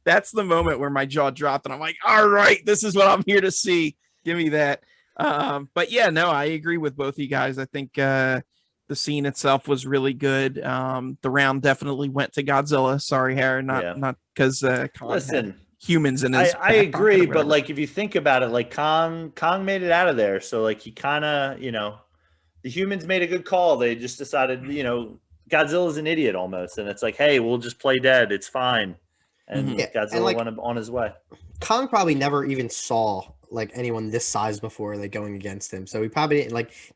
that's the moment where my jaw dropped and I'm like, all right, this is what I'm here to see. Give me that. But yeah, no, I agree with both of you guys. I think the scene itself was really good. The round definitely went to Godzilla. Sorry, Harry, not because listen, humans in his. I agree, but like if you think about it, like Kong made it out of there, so like he kind of the humans made a good call. They just decided Godzilla's an idiot almost, and it's like, hey, we'll just play dead. It's fine. And Godzilla went on his way. Kong probably never even saw like anyone this size before like going against him, so he probably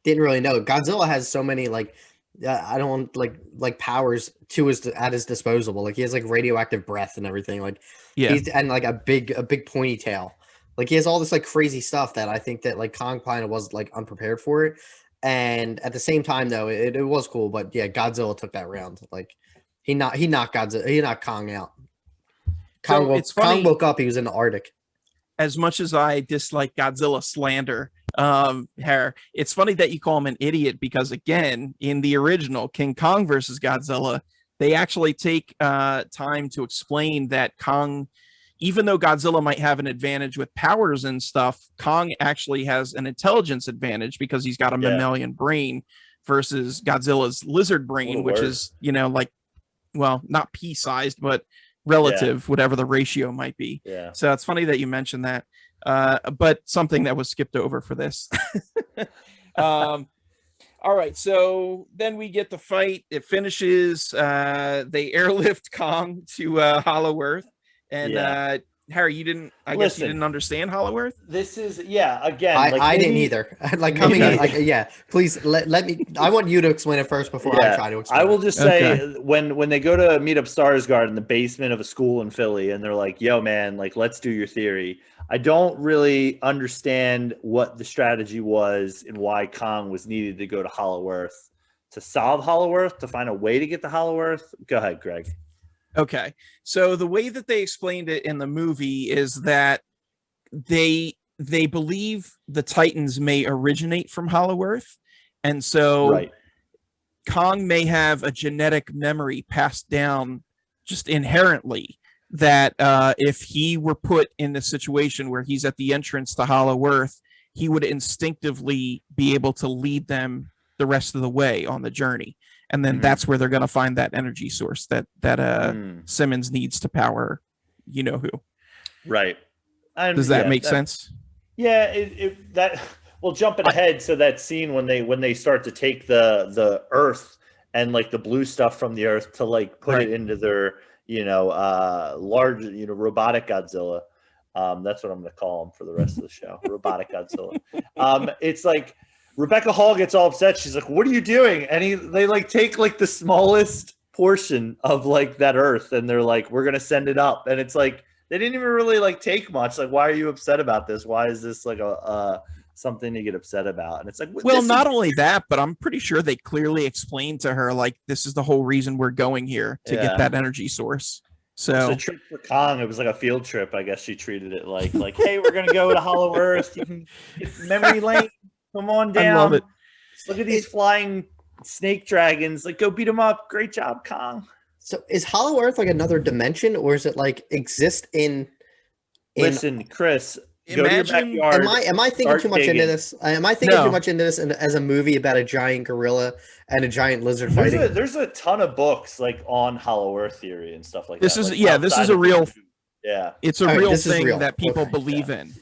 didn't really know. Godzilla has so many I don't want like powers at his disposal. Like he has like radioactive breath and everything. Like and like a big pointy tail. Like he has all this like crazy stuff that I think that like Kong kind of was like unprepared for it. And at the same time though, it was cool. But yeah, Godzilla took that round. Like he knocked Kong out. Kong woke up. He was in the Arctic. As much as I dislike Godzilla slander, it's funny that you call him an idiot because again, in the original King Kong versus Godzilla, they actually take time to explain that Kong, even though Godzilla might have an advantage with powers and stuff, Kong actually has an intelligence advantage because he's got a mammalian brain versus Godzilla's lizard brain, which is, not pea-sized, but relative, whatever the ratio might be. Yeah. So it's funny that you mentioned that, but something that was skipped over for this. All right, so then we get the fight. It finishes. They airlift Kong to Hollow Earth, and Harry, you didn't. I guess you didn't understand Hollow Earth. This is again. I didn't either. Like coming in, like please let me. I want you to explain it first before I try to explain. I will just say when they go to meet up Skarsgård in the basement of a school in Philly, and they're like, "Yo, man, like let's do your theory." I don't really understand what the strategy was and why Kong was needed to go to Hollow Earth to solve Hollow Earth, to find a way to get to Hollow Earth. Go ahead, Greg. Okay. So the way that they explained it in the movie is that they believe the Titans may originate from Hollow Earth. And so Kong may have a genetic memory passed down just inherently that if he were put in the situation where he's at the entrance to Hollow Earth, he would instinctively be able to lead them the rest of the way on the journey. And then that's where they're going to find that energy source that Simmons needs to power, you know who. Right. Does that make sense? Yeah. Well, jumping ahead. So that scene when they start to take the Earth and like the blue stuff from the Earth to like put it into their, large, robotic Godzilla. That's what I'm going to call him for the rest of the show. Robotic Godzilla. It's like, Rebecca Hall gets all upset. She's like, "What are you doing?" And they like take like the smallest portion of like that Earth, and they're like, "We're gonna send it up." And it's like they didn't even really like take much. Like, why are you upset about this? Why is this like a something to get upset about? And it's like, well, not only that, but I'm pretty sure they clearly explained to her like this is the whole reason we're going here to get that energy source. So it's a trip for Kong. It was like a field trip. I guess she treated it like, hey, we're gonna go to Hollow Earth. You can get memory lane. Come on down. I love it. Look at these flying snake dragons. Like, go beat them up. Great job, Kong. So is Hollow Earth like another dimension, or is it like exist in Listen, Chris, go to your backyard. Am I thinking too much into this? Am I thinking too much into this as a movie about a giant gorilla and a giant lizard fighting? There's a ton of books like on Hollow Earth theory and stuff like this that. This is a real it's a real thing that people believe in.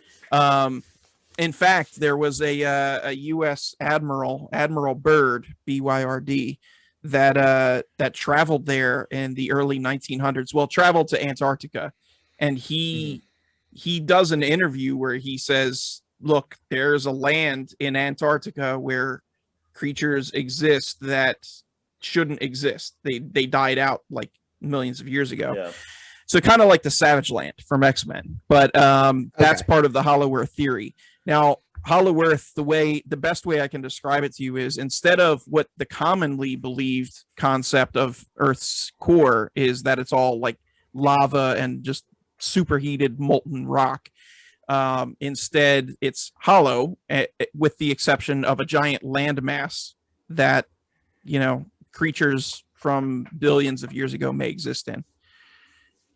In fact, there was a U.S. Admiral Byrd, B-Y-R-D, that traveled there in the early 1900s. Well, traveled to Antarctica, and he does an interview where he says, "Look, there's a land in Antarctica where creatures exist that shouldn't exist. They died out like millions of years ago." Yeah. So kind of like the Savage Land from X-Men, but that's part of the Hollow Earth theory. Now, Hollow Earth, the best way I can describe it to you is instead of what the commonly believed concept of Earth's core is that it's all like lava and just superheated molten rock. Instead, it's hollow, with the exception of a giant landmass that, creatures from billions of years ago may exist in.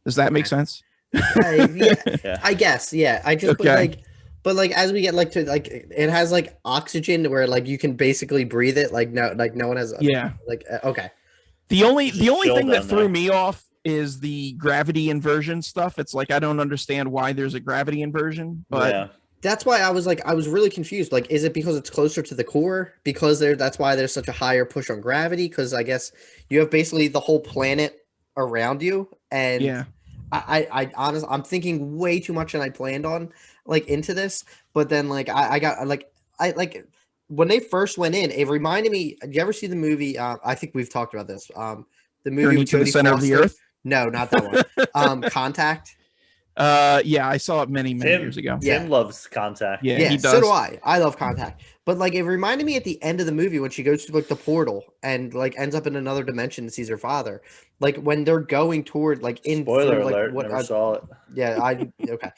Does that make sense? I guess. Yeah. I just but as we get it has like oxygen where like you can basically breathe it. No one has. Okay. The only thing that threw me off is the gravity inversion stuff. It's like I don't understand why there's a gravity inversion, but that's why I was really confused. Like, is it because it's closer to the core? Because that's why there's such a higher push on gravity. Because I guess you have basically the whole planet around you, and I honestly, I'm thinking way too much than I planned on into this. But then I got when they first went in, it reminded me. Did you ever see the movie? I think we've talked about this. The movie Journey to the Center of the Earth. No, not that one. Contact. I saw it many years ago. Tim loves Contact. Yeah, he does. So do I. I love Contact. But it reminded me at the end of the movie when she goes to the portal and ends up in another dimension and sees her father. When they're going toward in spoiler alert, never saw it. Yeah, okay.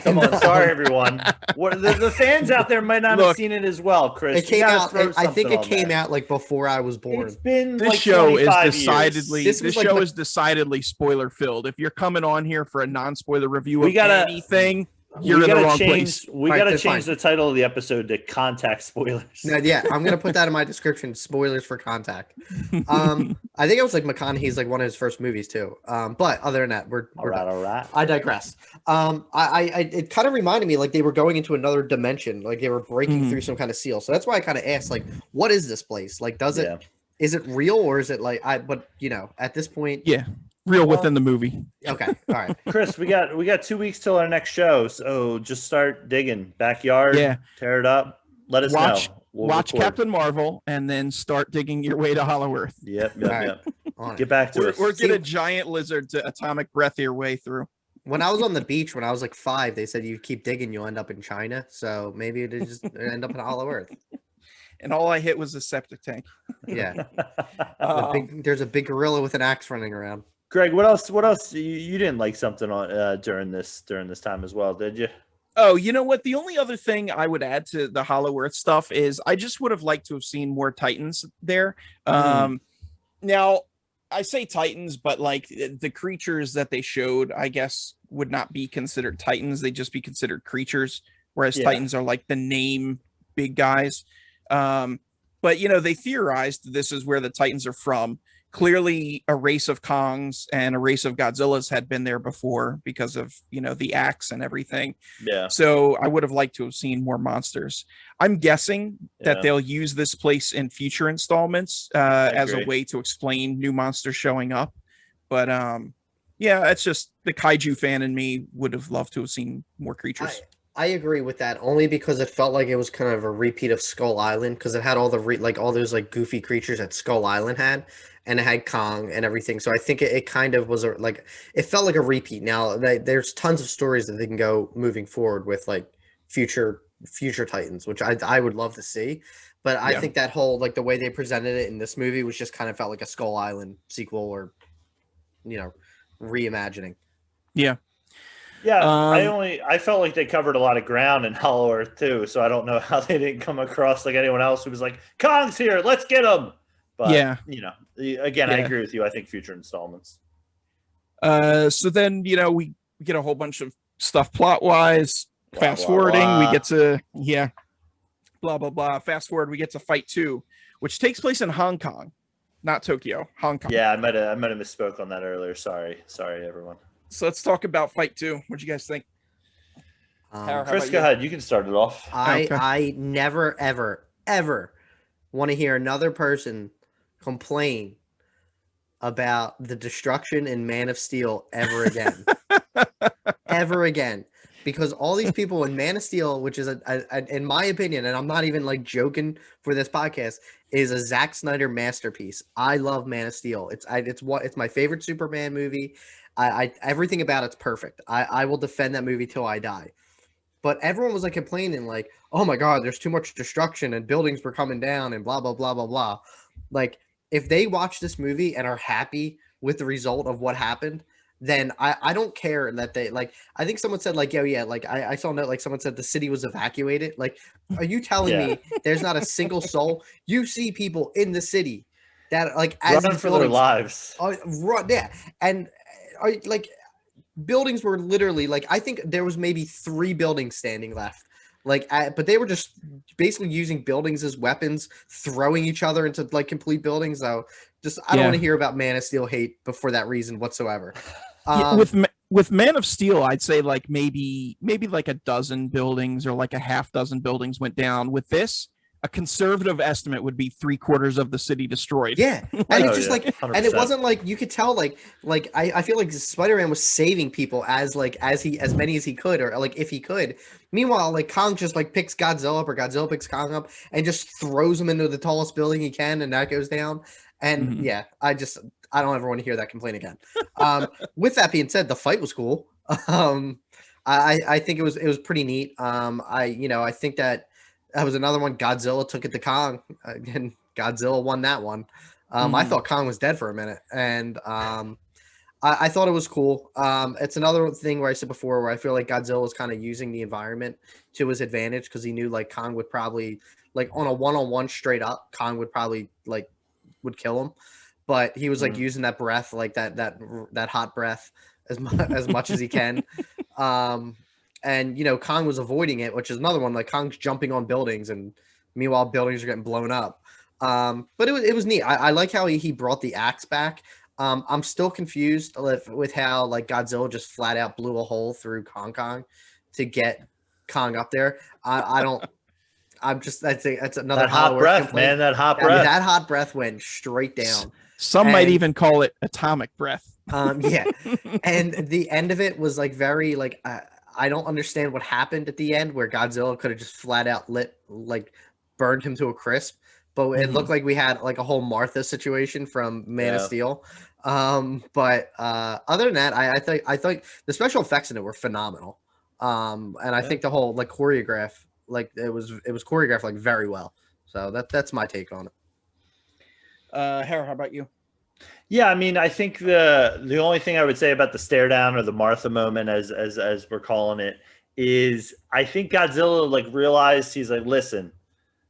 Come on, sorry everyone. What the fans out there might not have seen it as well, Chris. It came out. I think it came out before I was born. It's been this show is decidedly is decidedly spoiler filled. If you're coming on here for a non-spoiler review of anything, you're in the wrong place. We gotta change the title of the episode to Contact Spoilers. Yeah, I'm gonna put that in my description. Spoilers for Contact. I think it was McConaughey's one of his first movies too. But other than that, we're all right. I digress. It kind of reminded me they were going into another dimension, they were breaking through some kind of seal. So that's why I kind of asked, what is this place? Is it real or is it But at this point, real within the movie. Okay, all right. Chris, we got 2 weeks till our next show, so just start digging backyard. Yeah. Tear it up. Let us know. We'll watch record. Captain Marvel and then start digging your way to Hollow Earth. Yep. On Get it. back to us. Or get a giant lizard to atomic breath your way through. When I was on the beach when I was like 5, they said you keep digging, you'll end up in China. So maybe it just end up in Hollow Earth. And all I hit was a septic tank. Yeah. There's a big gorilla with an axe running around. Greg, what else? You didn't like something on during this time as well, did you? Oh, you know what? The only other thing I would add to the Hollow Earth stuff is I just would have liked to have seen more Titans there. Now, I say Titans, but like the creatures that they showed, I guess, would not be considered Titans. They'd just be considered creatures, whereas Titans are like the name big guys. But, you know, they theorized this is where the Titans are from. Clearly, a race of Kongs and a race of Godzillas had been there before because of, you know, the axe and everything. Yeah. So I would have liked to have seen more monsters. I'm guessing that they'll use this place in future installments as a way to explain new monsters showing up. But yeah, it's just the Kaiju fan in me would have loved to have seen more creatures. I agree with that only because it felt like it was kind of a repeat of Skull Island because it had all the all those like goofy creatures that Skull Island had, and it had Kong and everything. So I think it kind of was it felt like a repeat. Now there's tons of stories that they can go moving forward with like future Titans, which I would love to see. But I think that whole like the way they presented it in this movie was just kind of felt like a Skull Island sequel or, you know, reimagining. Yeah. Yeah, I felt like they covered a lot of ground in Hollow Earth too, so I don't know how they didn't come across like anyone else who was like, Kong's here, let's get him. But you know, again, I agree with you. I think future installments. So then, you know, we get a whole bunch of stuff plot wise. Fast forwarding, we get to blah blah blah. Fast forward, we get to Fight 2, which takes place in Hong Kong, not Tokyo, Hong Kong. Yeah, I might have misspoke on that earlier. Sorry everyone. So let's talk about Fight 2. What do you guys think? Chris, go ahead. You can start it off. I never, ever want to hear another person complain about the destruction in Man of Steel ever again. Ever again. Because all these people in Man of Steel, which is, in my opinion, and I'm not even like joking for this podcast, is a Zack Snyder masterpiece. I love Man of Steel. It's my favorite Superman movie. Everything about it's perfect. I will defend that movie till I die. But everyone was like complaining, like, "Oh my God, there's too much destruction and buildings were coming down and blah blah blah blah blah." Like, if they watch this movie and are happy with the result of what happened, then I don't care that they like. I think someone said like, "Oh yeah," like I saw a note like someone said the city was evacuated. Like, are you telling me there's not a single soul? You see people in the city that like as running for their lives. And like buildings were literally like I think there was maybe 3 buildings standing left. Like, but they were just basically using buildings as weapons, throwing each other into like complete buildings. So just I don't want to hear about Man of Steel hate for that reason whatsoever. With Man of Steel, I'd say like maybe like a dozen buildings or like a half dozen buildings went down. With this, a conservative estimate would be 3/4 of the city destroyed. Yeah, and it's just like, 100%. And it wasn't like you could tell like I feel like Spider-Man was saving people as many as he could or like if he could. Meanwhile, like Kong just like picks Godzilla up or Godzilla picks Kong up and just throws him into the tallest building he can, and that goes down. And I don't ever want to hear that complaint again. With that being said, the fight was cool. I think it was pretty neat. I think that was another one. Godzilla took it to Kong, and Godzilla won that one. I thought Kong was dead for a minute, and I thought it was cool. It's another thing where I said before where I feel like Godzilla was kind of using the environment to his advantage because he knew like Kong would probably like on a one-on-one straight up, Kong would probably like would kill him, but he was like using that breath, like that hot breath as much as he can. And you know, Kong was avoiding it, which is another one. Like Kong's jumping on buildings, and meanwhile, buildings are getting blown up. But it was neat. I like how he brought the axe back. I'm still confused with how like Godzilla just flat out blew a hole through Kong to get Kong up there. I don't. I'd say that's another that hot breath, complaint. Man. That hot breath. That hot breath went straight down. Some might even call it atomic breath. Yeah, and the end of it was like very like I don't understand what happened at the end where Godzilla could have just flat out burned him to a crisp, but it looked like we had like a whole Martha situation from Man of Yeah. Steel. But other than that, I thought the special effects in it were phenomenal. And I Yeah. think the whole like choreograph, like it was choreographed like very well. So that's my take on it. Harry, how about you? Yeah, I mean, I think the only thing I would say about the stare down or the Martha moment, as we're calling it, is I think Godzilla like realized, he's like, listen,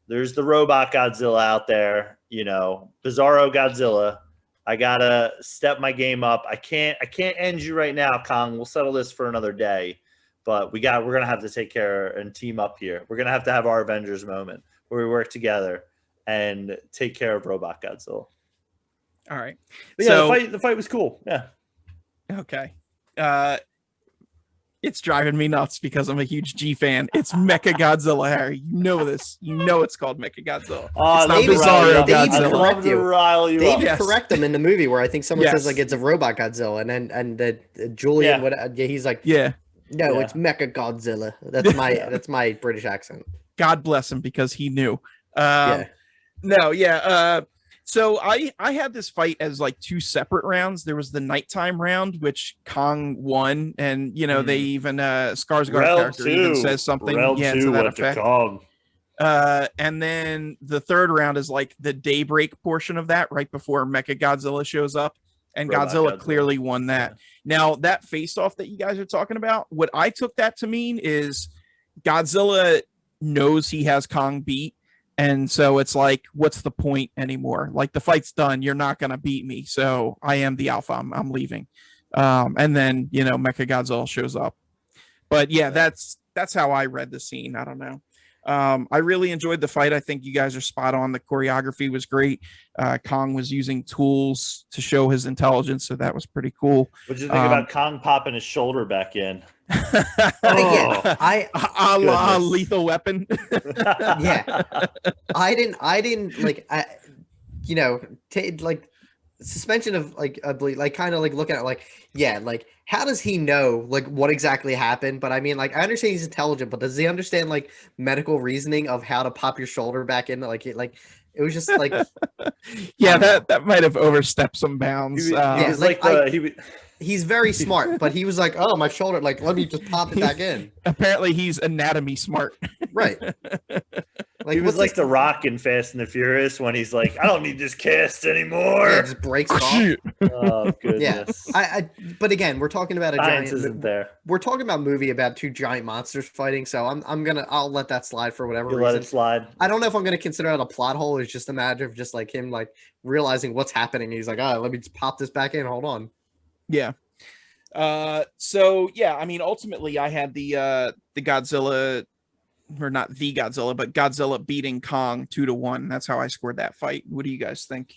there's the robot Godzilla out there, Bizarro Godzilla. I gotta step my game up. I can't end you right now, Kong. We'll settle this for another day. But we're gonna have to take care and team up here. We're gonna have to have our Avengers moment where we work together and take care of Robot Godzilla. All right. But So yeah, the fight was cool. Yeah. okay. It's driving me nuts because I'm a huge G fan. It's Mecha Godzilla, Harry. You know this. You know it's called Mecha Godzilla. It's not David- Bizarro David Godzilla. I'd love to rile you They up. even Yes. correct them in the movie where I think someone says Yes. like it's a robot Godzilla, and Julian, Yeah. he's like, Yeah. no, Yeah. it's Mecha Godzilla. That's my British accent. God bless him because he knew. Yeah. No, yeah. So I had this fight as like two separate rounds. There was the nighttime round, which Kong won, and they even Skarsgård character even says something Round to two that went to effect. Kong. And then the third round is like the daybreak portion of that, right before Mecha Godzilla shows up, and Robot Godzilla Godzilla. clearly won that. Yeah. Now that face off that you guys are talking about, what I took that to mean is Godzilla knows he has Kong beat. And so it's like, what's the point anymore? Like the fight's done. You're not going to beat me. So I am the alpha. I'm leaving. And then, Mecha Godzilla shows up. But yeah, that's how I read the scene. I don't know. I really enjoyed the fight. I think you guys are spot on. The choreography was great. Kong was using tools to show his intelligence. So that was pretty cool. What did you think about Kong popping his shoulder back in? Yeah, a la Lethal Weapon. yeah, I didn't like like suspension of like I believe like kind of like looking at like like how does he know like what exactly happened? But I mean like I understand he's intelligent, but does he understand like medical reasoning of how to pop your shoulder back in? It was just like yeah, that might have overstepped some bounds. He's very smart, but he was like, "Oh, my shoulder! Like, let me just pop it back in." Apparently, he's anatomy smart. Right. Like, he was like the Rock in Fast and the Furious when he's like, "I don't need this cast anymore." Yeah, it just breaks it off. Oh goodness. Yeah. But again, we're talking about Science isn't there. We're talking about a movie about two giant monsters fighting, so I'll let that slide for whatever reason. Let it slide. I don't know if I'm gonna consider it a plot hole. It's just a matter of just like him like realizing what's happening. He's like, "Oh, let me just pop this back in. Hold on." Yeah. So yeah, I mean, ultimately, I had the Godzilla, or not the Godzilla, but Godzilla beating Kong 2-1. That's how I scored that fight. What do you guys think?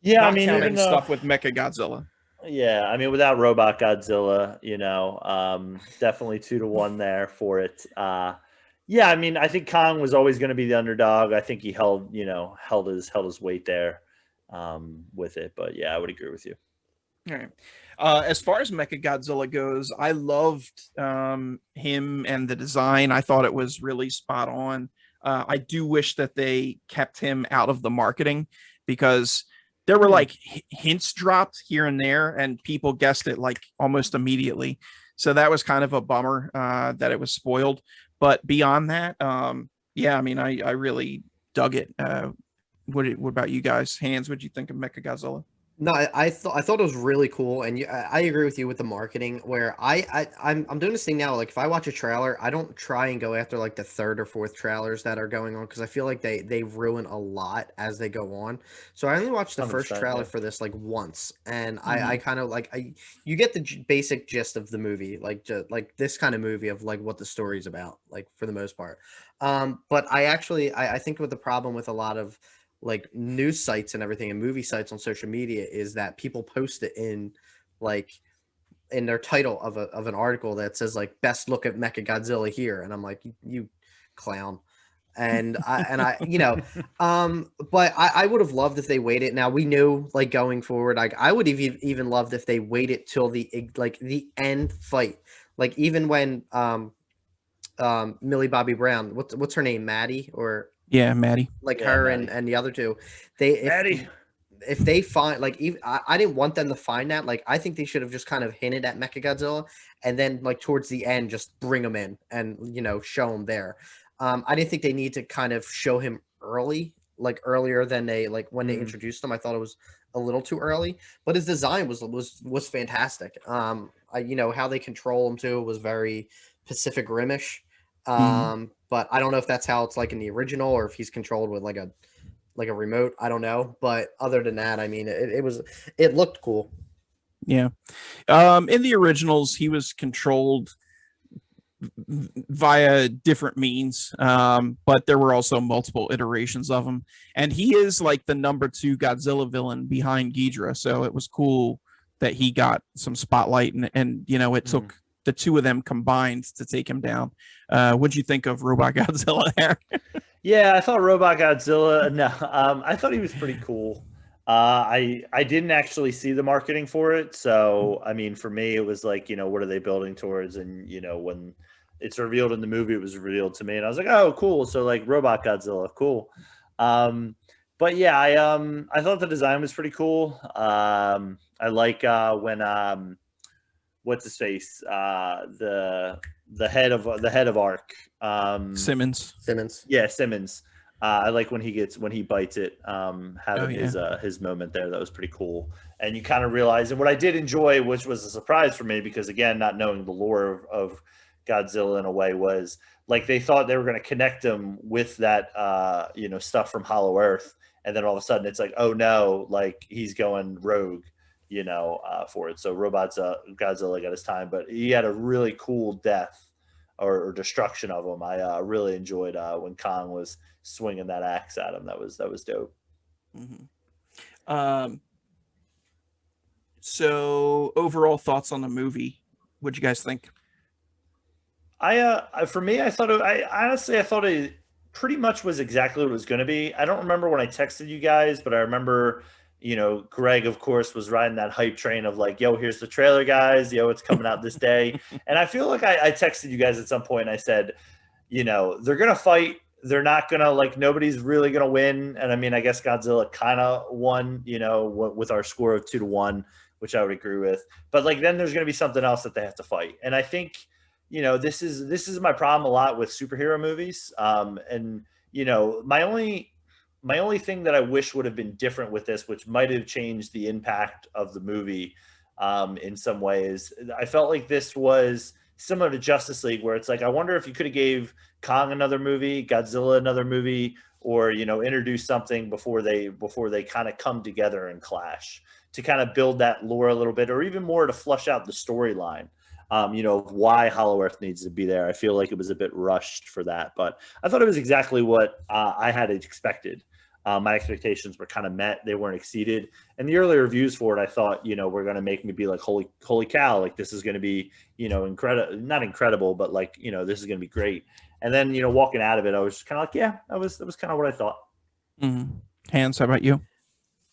Yeah, Not I mean, counting stuff with Mecha Godzilla. Yeah, I mean, without Robot Godzilla, definitely 2-1 there for it. Yeah, I mean, I think Kong was always going to be the underdog. I think he held his weight there with it. But yeah, I would agree with you. All right. As far as Mecha Godzilla goes, I loved him and the design. I thought it was really spot on. I do wish that they kept him out of the marketing because there were like hints dropped here and there and people guessed it like almost immediately. So that was kind of a bummer that it was spoiled. But beyond that, yeah, I mean, I really dug it. What about you guys? Hans, what'd you think of Mecha Godzilla? No, I thought it was really cool, and I agree with you with the marketing. Where I'm doing this thing now. Like if I watch a trailer, I don't try and go after like the third or fourth trailers that are going on because I feel like they ruin a lot as they go on. So I only watched the first trailer for this like once, and I kind of like you get the basic gist of the movie, like just like this kind of movie of like what the story's about, like for the most part. But I think with the problem with a lot of like news sites and everything and movie sites on social media is that people post it in their title of an article that says like best look at Mecha Godzilla here, and I'm like, you clown. And but I would have loved if they waited. Now we knew like going forward, like I would have even loved if they waited till the end fight. Like even when Millie Bobby Brown, what's her name, Maddie, or Yeah, Maddie. like Yeah, her Maddie. and the other two, they Maddie. if they find like even I didn't want them to find that. Like I think they should have just kind of hinted at Mechagodzilla and then like towards the end just bring him in and show him there. I didn't think they need to kind of show him like earlier than they like when they introduced him. I thought it was a little too early, but his design was fantastic. How they control him too was very Pacific Rimish. But I don't know if that's how it's like in the original or if he's controlled with like a remote. I don't know, but other than that, I mean, it looked cool. Yeah. In the originals, he was controlled via different means, but there were also multiple iterations of him, and he is like the number 2 Godzilla villain behind Ghidorah, so it was cool that he got some spotlight, and it took the two of them combined to take him down. What'd you think of Robot Godzilla there? Yeah, I thought Robot Godzilla. No, I thought he was pretty cool. I didn't actually see the marketing for it, so I mean, for me, it was like, what are they building towards? And when it's revealed in the movie, it was revealed to me, and I was like, oh, cool. So like Robot Godzilla, cool. But yeah, I thought the design was pretty cool. I like when what's his face, the head of Ark, Simmons. Yeah, Simmons. I like when he bites it, having his moment there. That was pretty cool. And you kind of realize, and what I did enjoy, which was a surprise for me, because again, not knowing the lore of Godzilla in a way, was like they thought they were going to connect him with that stuff from Hollow Earth, and then all of a sudden it's like, oh no, like he's going rogue, for it. So Godzilla got his time, but he had a really cool death or destruction of him. I really enjoyed when Kong was swinging that axe at him. That was dope. So overall thoughts on the movie? What'd you guys think? For me, I thought it pretty much was exactly what it was going to be. I don't remember when I texted you guys, but I remember, Greg, of course, was riding that hype train of like, yo, here's the trailer, guys. Yo, it's coming out this day. And I feel like I texted you guys at some point and I said, they're going to fight. They're not going to, like, nobody's really going to win. And I mean, I guess Godzilla kind of won, with our score of 2-1, which I would agree with. But like, then there's going to be something else that they have to fight. And I think, this is my problem a lot with superhero movies. And my only thing that I wish would have been different with this, which might have changed the impact of the movie in some ways, I felt like this was similar to Justice League, where it's like, I wonder if you could have gave Kong another movie, Godzilla another movie, or introduce something before they kind of come together and clash, to kind of build that lore a little bit, or even more to flush out the storyline. Why Hollow Earth needs to be there. I feel like it was a bit rushed for that, but I thought it was exactly what I had expected. My expectations were kind of met. They weren't exceeded. And the early reviews for it, I thought, were going to make me be like, holy cow, like this is going to be, incredible, not incredible, but like, this is going to be great. And then, walking out of it, I was just kind of like, yeah, that was kind of what I thought. Hans, how about you?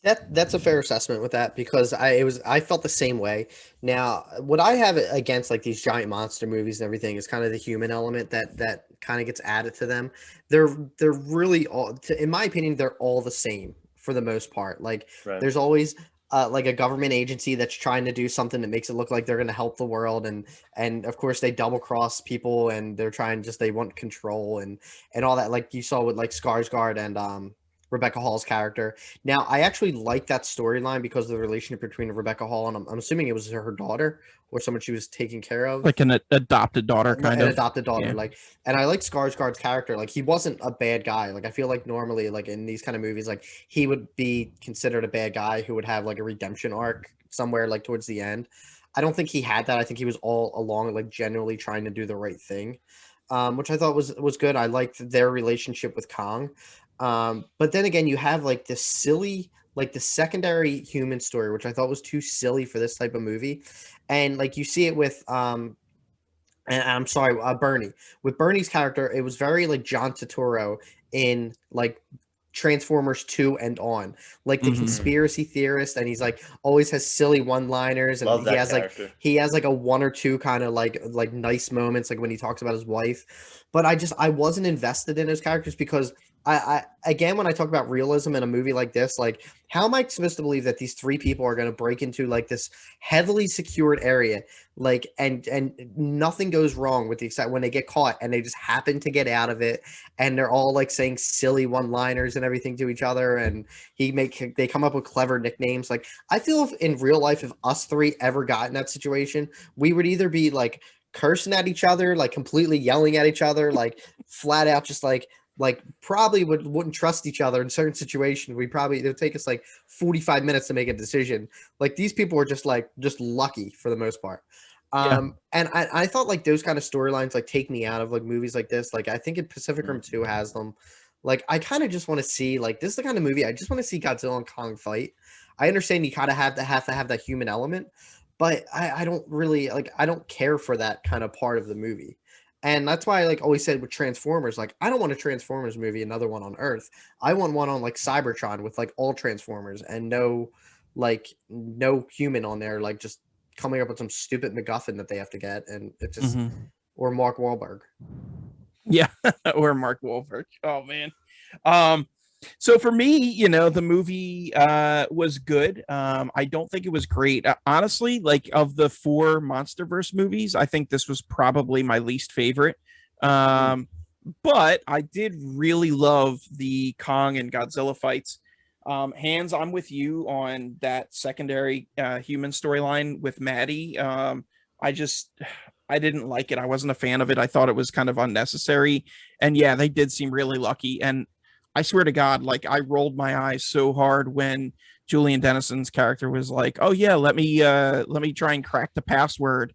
That's a fair assessment with that, because I felt the same way. Now, what I have against like these giant monster movies and everything is kind of the human element that kind of gets added to them. They're really all, in my opinion, they're all the same for the most part. Like There's always like a government agency that's trying to do something that makes it look like they're going to help the world, and of course they double cross people, and they're they want control and all that, like you saw with like Skarsgård and Rebecca Hall's character. Now, I actually like that storyline because of the relationship between Rebecca Hall and I'm assuming it was her daughter or someone she was taking care of, like an adopted daughter, kind of an adopted daughter. Yeah. Like, and I like Skarsgård's character. Like, he wasn't a bad guy. Like, I feel like normally, like in these kind of movies, like he would be considered a bad guy who would have like a redemption arc somewhere like towards the end. I don't think he had that. I think he was all along like genuinely trying to do the right thing, which I thought was good. I liked their relationship with Kong. But then again, you have like this silly, like the secondary human story, which I thought was too silly for this type of movie. And like you see it with and I'm sorry, Bernie. With Bernie's character, it was very like John Turturro in like Transformers 2 and on, like the Mhm. conspiracy theorist, and he's like always has silly one-liners, and Love that character. he has like a one or two kind of like nice moments, like when he talks about his wife. But I wasn't invested in his characters because I again, when I talk about realism in a movie like this, like how am I supposed to believe that these three people are going to break into like this heavily secured area, like and nothing goes wrong with the except when they get caught and they just happen to get out of it, and they're all like saying silly one-liners and everything to each other, and they come up with clever nicknames. Like I feel if in real life, if us three ever got in that situation, we would either be like cursing at each other, like completely yelling at each other, like flat out just like probably wouldn't trust each other in certain situations. It would take us like 45 minutes to make a decision. Like these people were just lucky for the most part. Yeah. And I thought like those kind of storylines like take me out of like movies like this. Like I think in Pacific Rim 2 has them. Like I kind of just want to see like this is the kind of movie I just want to see Godzilla and Kong fight. I understand you kind of have to have that human element, but I don't really like I don't care for that kind of part of the movie. And that's why I like always said with Transformers, like I don't want a Transformers movie, another one on Earth. I want one on like Cybertron with like all Transformers and no human on there, like just coming up with some stupid MacGuffin that they have to get, and it just or Mark Wahlberg. Yeah, or Mark Wahlberg. Oh man. So for me, the movie was good. I don't think it was great. Honestly, like of the 4 MonsterVerse movies, I think this was probably my least favorite. But I did really love the Kong and Godzilla fights. Hands, I'm with you on that secondary human storyline with Maddie. I didn't like it. I wasn't a fan of it. I thought it was kind of unnecessary. And yeah, they did seem really lucky. And I swear to God, like I rolled my eyes so hard when Julian Dennison's character was like, "Oh yeah, let me try and crack the password."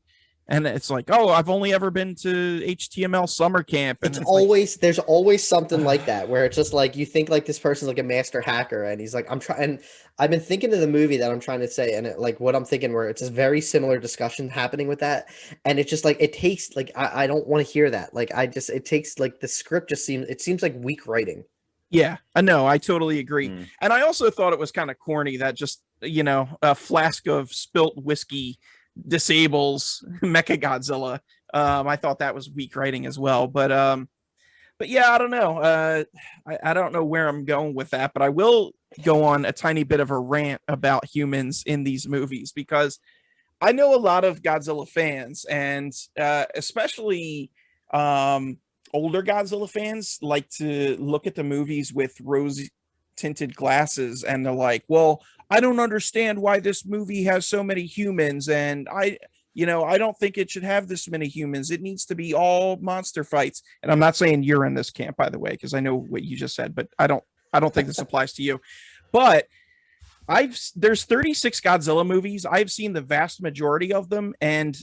And it's like, "Oh, I've only ever been to HTML summer camp." And It's always like, there's always something like that where it's just like you think like this person's like a master hacker, and he's like, I'm trying. I've been thinking of the movie that I'm trying to say, and like what I'm thinking, where it's a very similar discussion happening with that, and it's just like it takes like I don't want to hear that. Like it takes like the script just seems like weak writing. yeah, I know. I totally agree. And I also thought it was kind of corny that just, a flask of spilt whiskey disables Mecha Godzilla. I thought that was weak writing as well. But yeah, I don't know. I don't know where I'm going with that, but I will go on a tiny bit of a rant about humans in these movies because I know a lot of Godzilla fans, and especially older Godzilla fans like to look at the movies with rose tinted glasses, and they're like, "Well, I don't understand why this movie has so many humans, and I don't think it should have this many humans. It needs to be all monster fights." And I'm not saying you're in this camp, by the way, because I know what you just said, but I don't think this applies to you. But there's 36 Godzilla movies. I've seen the vast majority of them, and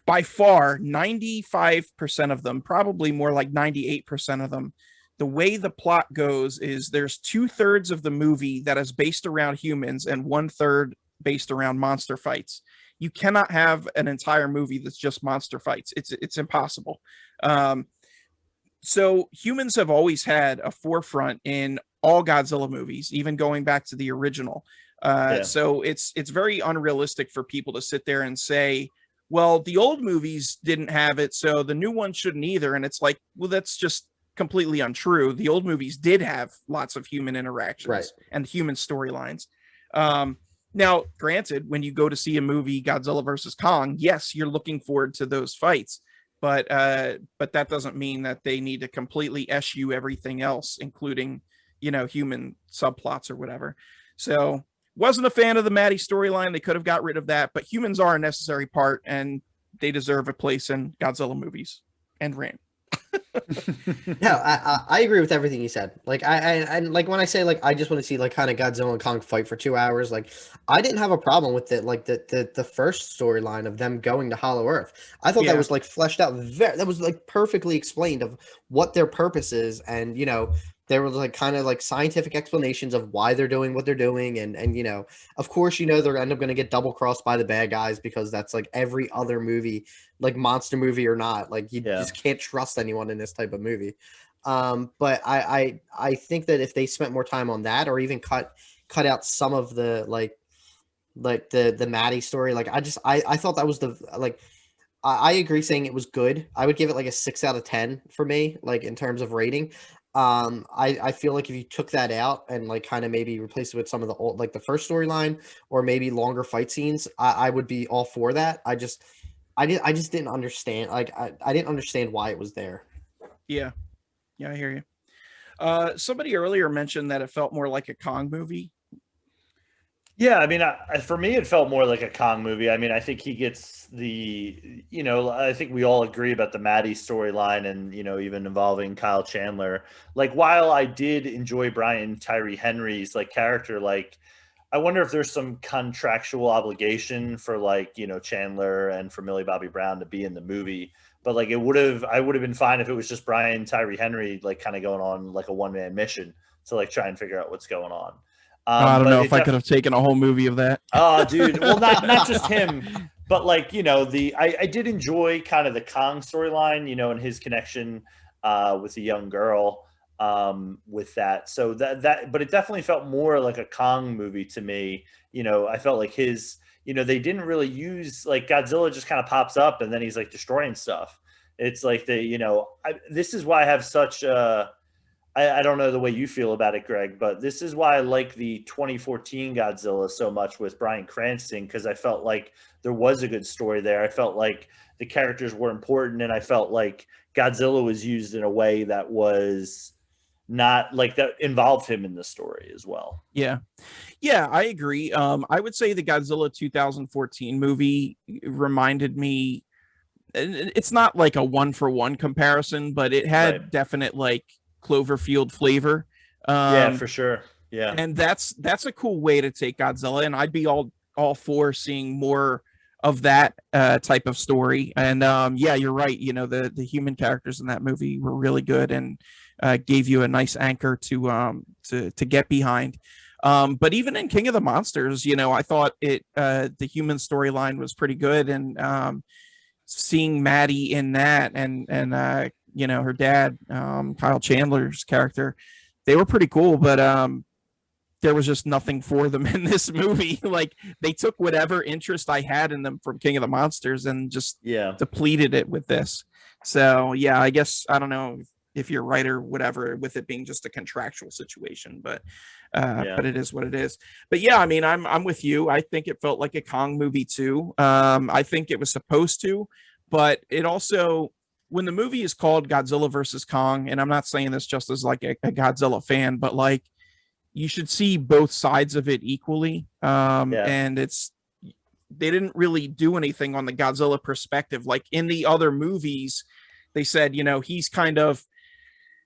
by far 95% of them, probably more like 98% of them, the way the plot goes is there's 2/3 of the movie that is based around humans and 1/3 based around monster fights. You cannot have an entire movie that's just monster fights. It's impossible. So humans have always had a forefront in all Godzilla movies, even going back to the original. So it's very unrealistic for people to sit there and say, well, the old movies didn't have it, so the new ones shouldn't either. And it's like, well, that's just completely untrue. The old movies did have lots of human interactions and human storylines. Now, granted, when you go to see a movie, Godzilla versus Kong, yes, you're looking forward to those fights, but that doesn't mean that they need to completely eschew everything else, including, human subplots or whatever. So wasn't a fan of the Maddie storyline. They could have got rid of that, but humans are a necessary part, and they deserve a place in Godzilla movies. And rant. No, I agree with everything you said. Like I like when I say like I just want to see like kind of Godzilla and Kong fight for 2 hours. Like I didn't have a problem with it. Like the first storyline of them going to Hollow Earth. I thought that was like fleshed out. That was like perfectly explained of what their purpose is, and there was like kind of like scientific explanations of why they're doing what they're doing, and you know, of course, you know, they're end up going to get double crossed by the bad guys, because that's like every other movie, like monster movie or not, like you Yeah. just can't trust anyone in this type of movie. But I think that if they spent more time on that, or even cut out some of the like the Maddie story, like I thought that was the like I agree saying it was good. I would give it like a 6 out of 10 for me, like in terms of rating. I feel like if you took that out and like kind of maybe replaced it with some of the old, like the first storyline, or maybe longer fight scenes, I would be all for that. I just didn't understand. Like I didn't understand why it was there. Yeah. Yeah, I hear you. Somebody earlier mentioned that it felt more like a Kong movie. Yeah, I mean, for me, it felt more like a Kong movie. I mean, I think he gets the, you know, I think we all agree about the Maddie storyline, and, you know, even involving Kyle Chandler. Like, while I did enjoy Brian Tyree Henry's like character, like, I wonder if there's some contractual obligation for, like, you know, Chandler and for Millie Bobby Brown to be in the movie. But like, I would have been fine if it was just Brian Tyree Henry, like, kind of going on like a one-man mission to like try and figure out what's going on. I don't But know it if I could have taken a whole movie of that. Oh, dude. Well, not just him, but like, you know, I did enjoy kind of the Kong storyline, you know, and his connection with the young girl with that. So but it definitely felt more like a Kong movie to me. You know, I felt like you know, they didn't really use, like, Godzilla just kind of pops up and then he's like destroying stuff. It's like you know, this is why I have such I don't know the way you feel about it, Greg, but this is why I like the 2014 Godzilla so much with Bryan Cranston, because I felt like there was a good story there. I felt like the characters were important, and I felt like Godzilla was used in a way that was not like that involved him in the story as well. Yeah. Yeah, I agree. I would say the Godzilla 2014 movie reminded me, it's not like a one for one comparison, but it had Right. definite like Cloverfield flavor. Yeah, for sure. Yeah. And that's a cool way to take Godzilla, and I'd be all for seeing more of that type of story. And yeah, you're right. You know, the human characters in that movie were really good, and gave you a nice anchor to get behind. But even in King of the Monsters, you know, I thought the human storyline was pretty good, and seeing Maddie in that, and you know, her dad, Kyle Chandler's character, they were pretty cool. But there was just nothing for them in this movie. Like, they took whatever interest I had in them from King of the Monsters and just depleted it with this. So yeah, I guess, I don't know if you're right or whatever, with it being just a contractual situation, but it is what it is. But yeah, I mean, I'm with you. I think it felt like a Kong movie too. I think it was supposed to, but it also, when the movie is called Godzilla versus Kong, and I'm not saying this just as like a Godzilla fan, but like, you should see both sides of it equally. And they didn't really do anything on the Godzilla perspective. Like in the other movies, they said, you know, he's kind of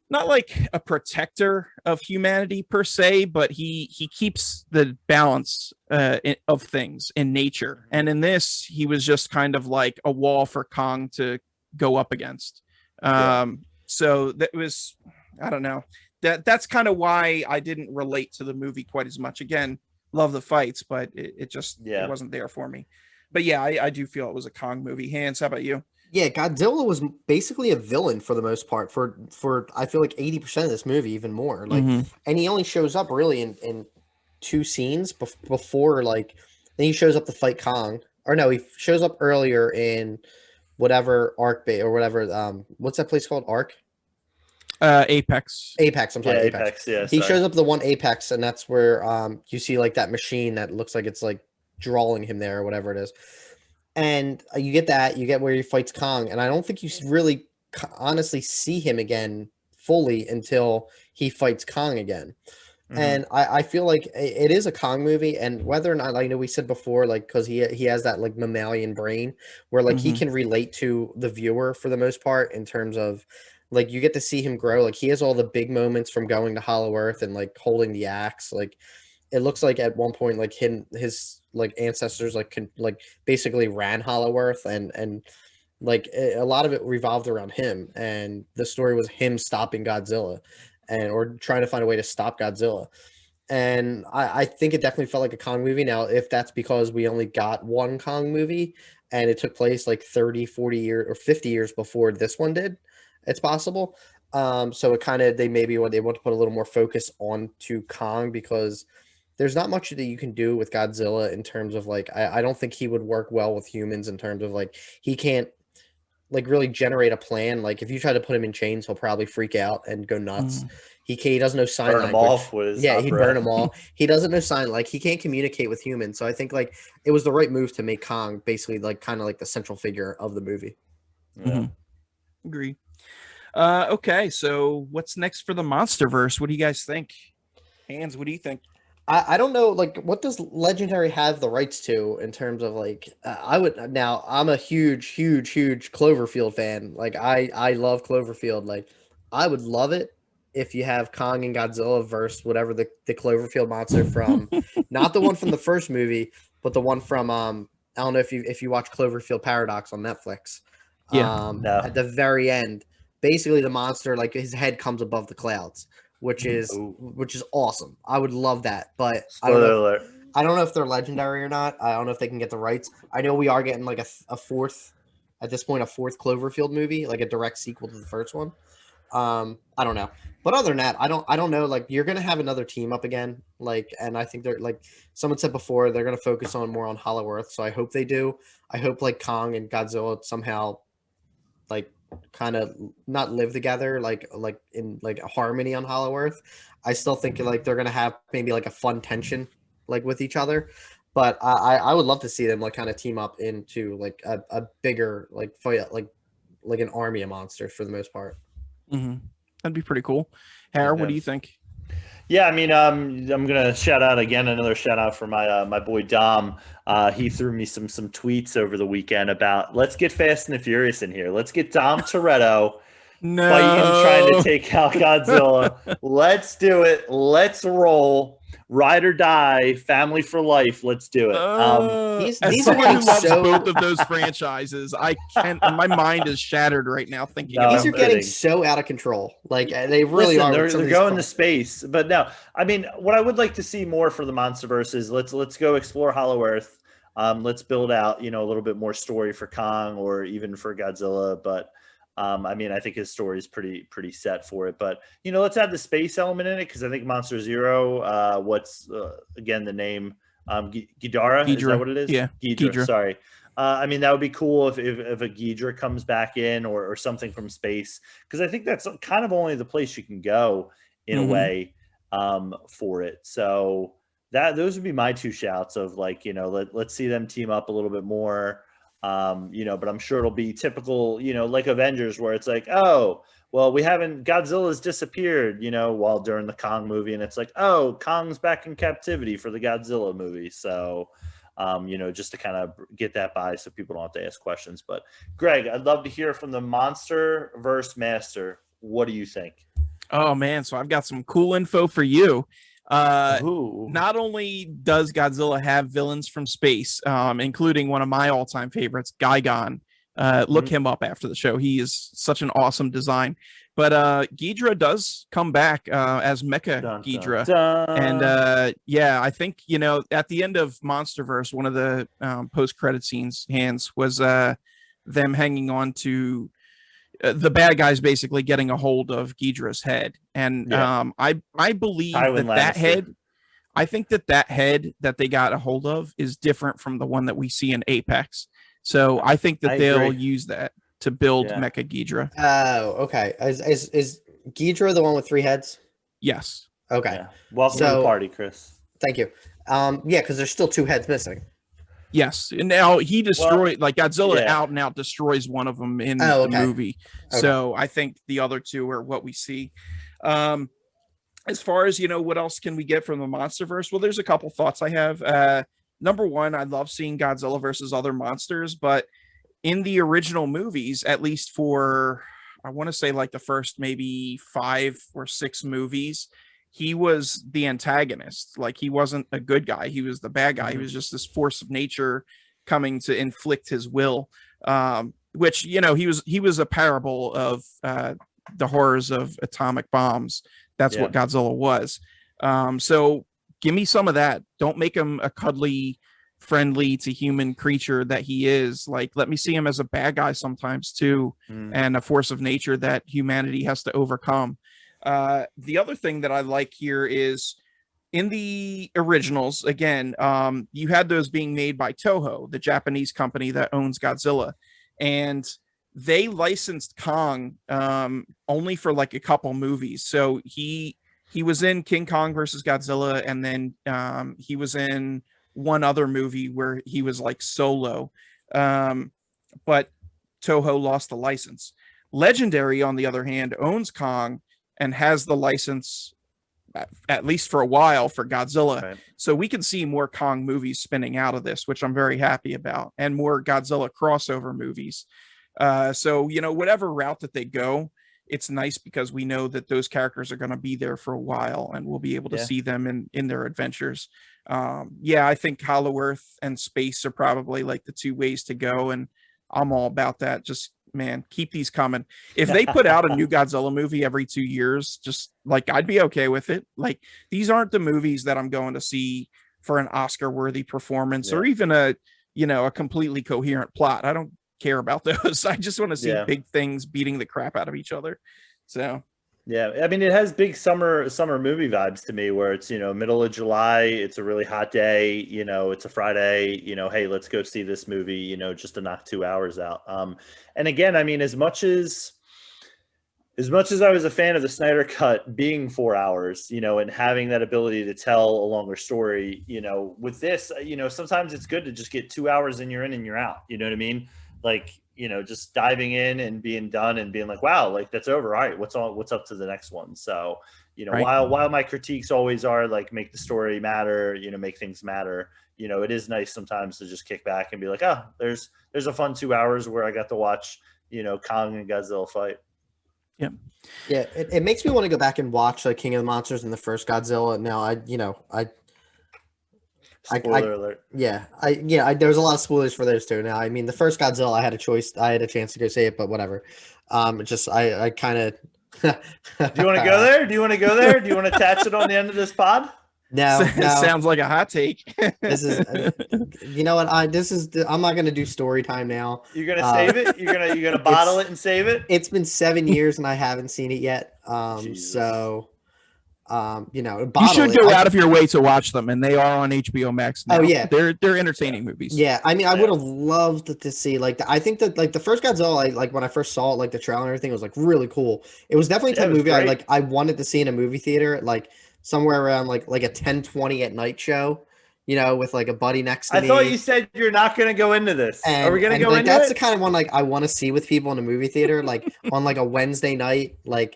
not like a protector of humanity per se, but he keeps the balance of things in nature. And in this, he was just kind of like a wall for Kong to go up against. So that was, I don't know. That's kind of why I didn't relate to the movie quite as much. Again, love the fights, but it just it wasn't there for me. But yeah, I do feel it was a Kong movie. Hans, how about you? Yeah, Godzilla was basically a villain for the most part for I feel like 80% of this movie, even more. Like, and he only shows up really in two scenes before, like, then he shows up to fight Kong. Or no, he shows up earlier in whatever Arc Bay or whatever. What's that place called? Arc? Apex. Apex. I'm sorry, Yeah, Apex. Yeah, he shows up the one Apex, and that's where you see like that machine that looks like it's like drawing him there or whatever it is. And you get where he fights Kong, and I don't think you really honestly see him again fully until he fights Kong again. And I feel like it is a Kong movie, and whether or not, I know we said before, like, because he has that like mammalian brain where like he can relate to the viewer for the most part, in terms of like you get to see him grow. Like, he has all the big moments from going to Hollow Earth and like holding the axe. Like, it looks like at one point like his like ancestors like basically ran Hollow Earth, and like a lot of it revolved around him, and the story was him stopping Godzilla. and or trying to find a way to stop Godzilla. And I think it definitely felt like a Kong movie. Now, if that's because we only got one Kong movie and it took place like 30, 40 years or 50 years before this one did, it's possible. So it kind of, they want to put a little more focus on to Kong, because there's not much that you can do with Godzilla in terms of like, I don't think he would work well with humans in terms of like, he can't like really generate a plan. Like if you try to put him in chains, he'll probably freak out and go nuts. He doesn't know sign Burn language. them off with his Yeah, he'd breath. burn them all. He doesn't know sign, like he can't communicate with humans. So I think like it was the right move to make Kong basically like kind of like the central figure of the movie. Yeah. Agree. Okay, so what's next for the Monsterverse? What do you guys think? Hans, what do you think? I don't know, like what does Legendary have the rights to in terms of like I'm a huge Cloverfield fan. Like I love Cloverfield. Like I would love it if you have Kong and Godzilla versus whatever the Cloverfield monster from, not the one from the first movie, but the one from I don't know if you watch Cloverfield Paradox on Netflix. Yeah. No. At the very end, basically the monster, like his head comes above the clouds, which is awesome. I would love that, but Spoiler alert. I don't know if they're Legendary or not. I don't know if they can get the rights. I know we are getting like a fourth Cloverfield movie, like a direct sequel to the first one. I don't know, but other than that, I don't know. Like you're gonna have another team up again, like, and I think they're like someone said before, they're gonna focus more on Hollow Earth. So I hope they do. I hope like Kong and Godzilla somehow like kind of not live together like in like a harmony on Hollow Earth. I still think like they're gonna have maybe like a fun tension like with each other, but I would love to see them like kind of team up into like a bigger like fight like an army of monsters for the most part. That'd be pretty cool. Harry, what do you think? Yeah, I mean, I'm gonna shout out again, another shout out for my boy Dom. He threw me some tweets over the weekend about let's get Fast and the Furious in here. Let's get Dom Toretto fighting, trying to take out Godzilla. Let's do it. Let's roll. Ride or die, family for life. Let's do it. As someone who loves both of those franchises, I can't. My mind is shattered right now thinking about these are getting so out of control. Like they really are. They're going to space. But no, I mean, what I would like to see more for the Monsterverse is let's go explore Hollow Earth. Let's build out, a little bit more story for Kong or even for Godzilla. But I mean, I think his story is pretty set for it. But let's add the space element in it, because I think Monster Zero. What's again the name? Ghidorah. Is that what it is? Yeah, Ghidorah. Sorry. I mean, that would be cool if a Ghidorah comes back in or something from space, because I think that's kind of only the place you can go in a way for it. So those would be my two shouts of like, let's see them team up a little bit more. But I'm sure it'll be typical, like Avengers, where it's like, oh, well, Godzilla's disappeared, while during the Kong movie, and it's like, oh, Kong's back in captivity for the Godzilla movie. So, just to kind of get that by so people don't have to ask questions. But Greg, I'd love to hear from the Monsterverse master. What do you think? Oh man, so I've got some cool info for you. Not only does Godzilla have villains from space, including one of my all-time favorites, Gigon. Look him up after the show. He is such an awesome design. But Ghidorah does come back as Mecha Ghidorah. And I think, at the end of Monsterverse, one of the post-credit scenes, Hans, was them hanging on to the bad guys basically getting a hold of Ghidorah's head. And I believe that head, I think that head that they got a hold of is different from the one that we see in Apex. So I think that they'll use that to build Mecha Ghidorah. Oh, okay. Is Ghidorah the one with 3 heads? Yes. Okay. Yeah. Welcome to the party, Chris. Thank you. Because there's still 2 heads missing. Yes, and now he destroyed Godzilla out and out destroys one of them in the movie. Okay. So I think the other 2 are what we see. As far as what else can we get from the Monsterverse? Well, there's a couple thoughts I have. Number one, I love seeing Godzilla versus other monsters, but in the original movies, at least for I want to say like the first maybe 5 or 6 movies, he was the antagonist. Like he wasn't a good guy. He was the bad guy. He was just this force of nature coming to inflict his will, which, he was a parable of the horrors of atomic bombs That's what Godzilla was. So give me some of that. Don't make him a cuddly, friendly to human creature that he is. Like, let me see him as a bad guy sometimes too, and a force of nature that humanity has to overcome. The other thing that I like here is in the originals, again, you had those being made by Toho, the Japanese company that owns Godzilla, and they licensed Kong only for like a couple movies. So he was in King Kong versus Godzilla, and then he was in one other movie where he was like solo, but Toho lost the license. Legendary, on the other hand, owns Kong and has the license at least for a while for Godzilla. Right. So we can see more Kong movies spinning out of this, which I'm very happy about, and more Godzilla crossover movies. So, you know, whatever route that they go, it's nice because we know that those characters are going to be there for a while and we'll be able to see them in their adventures. I think Hollow Earth and space are probably like the two ways to go. And I'm all about that. Just, man, keep these coming. If they put out a new Godzilla movie every 2 years, just like, I'd be okay with it. Like, these aren't the movies that I'm going to see for an Oscar worthy performance or even a completely coherent plot. I don't care about those. I just want to see big things beating the crap out of each other. So I mean, it has big summer movie vibes to me, where it's, middle of July, it's a really hot day, it's a Friday, hey, let's go see this movie, just to knock 2 hours out. And again, I mean, as much as I was a fan of the Snyder Cut being 4 hours, and having that ability to tell a longer story, with this, sometimes it's good to just get 2 hours and you're in and you're out. You know what I mean? Like, just diving in and being done and being like, wow, like, that's over. All right, what's up to the next one? So, while my critiques always are like, make the story matter, make things matter, it is nice sometimes to just kick back and be like, oh, there's a fun 2 hours where I got to watch, Kong and Godzilla fight. Yeah. It makes me want to go back and watch King of the Monsters and the first Godzilla. Now Spoiler alert. There's a lot of spoilers for those two. Now, I mean, the first Godzilla, I had a chance to go see it, but whatever. I kind of. Do you want to go there? Do you want to attach it on the end of this pod? No. Sounds like a hot take. This is, you know what? I'm not going to do story time now. You're going to save it? You're going to bottle it and save it? It's been 7 years and I haven't seen it yet. You should go out of your way to watch them, and they are on HBO Max now. Oh yeah, they're entertaining movies. Yeah, I mean, I would have loved to see I think that the first Godzilla, when I first saw it, the trailer and everything, was really cool. It was definitely the movie I wanted to see in a movie theater, somewhere around like a 10:20 at night show, with a buddy next to me. I thought you said you're not going to go into this. Are we going to go into that's it? The kind of one I want to see with people in a movie theater, on a Wednesday night, but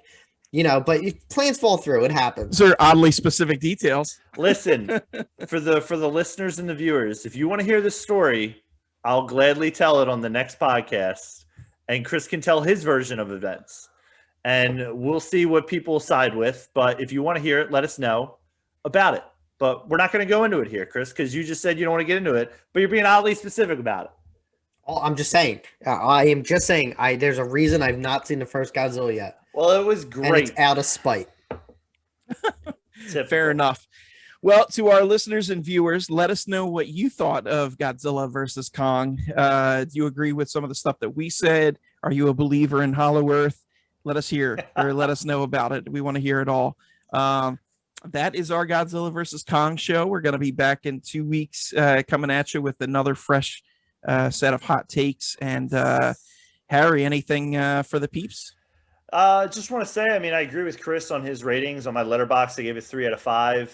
plans fall through. It happens. Those are oddly specific details. Listen, for the listeners and the viewers, if you want to hear this story, I'll gladly tell it on the next podcast, and Chris can tell his version of events, and we'll see what people side with. But if you want to hear it, let us know about it. But we're not going to go into it here, Chris, because you just said you don't want to get into it, but you're being oddly specific about it. Oh, I'm just saying. I am just saying. There's a reason I've not seen the first Godzilla yet. Well, it was great. And it's out of spite. Fair enough. Well, to our listeners and viewers, let us know what you thought of Godzilla versus Kong. Do you agree with some of the stuff that we said? Are you a believer in Hollow Earth? Let us hear, or let us know about it. We want to hear it all. That is our Godzilla versus Kong show. We're going to be back in 2 weeks, coming at you with another fresh set of hot takes. And Harry, anything for the peeps? Just want to say, I mean, I agree with Chris on his ratings. On my Letterboxd, I gave it 3 out of 5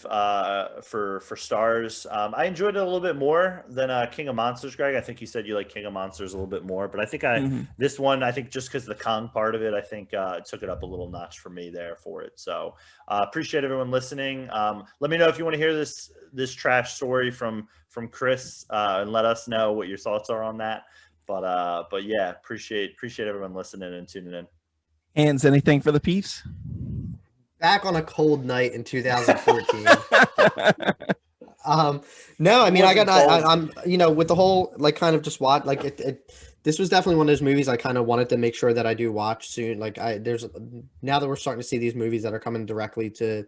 for stars. I enjoyed it a little bit more than King of Monsters, Greg. I think you said you like King of Monsters a little bit more, but I think this one, I think just because the Kong part of it, I think took it up a little notch for me there for it. So appreciate everyone listening. Let me know if you want to hear this trash story from Chris, and let us know what your thoughts are on that. But yeah, appreciate everyone listening and tuning in. Hands, anything for the peeps? Back on a cold night in 2014. No, I mean, I'm with the whole kind of just watch it this was definitely one of those movies I kind of wanted to make sure that I do watch soon. Like there's now that we're starting to see these movies that are coming directly to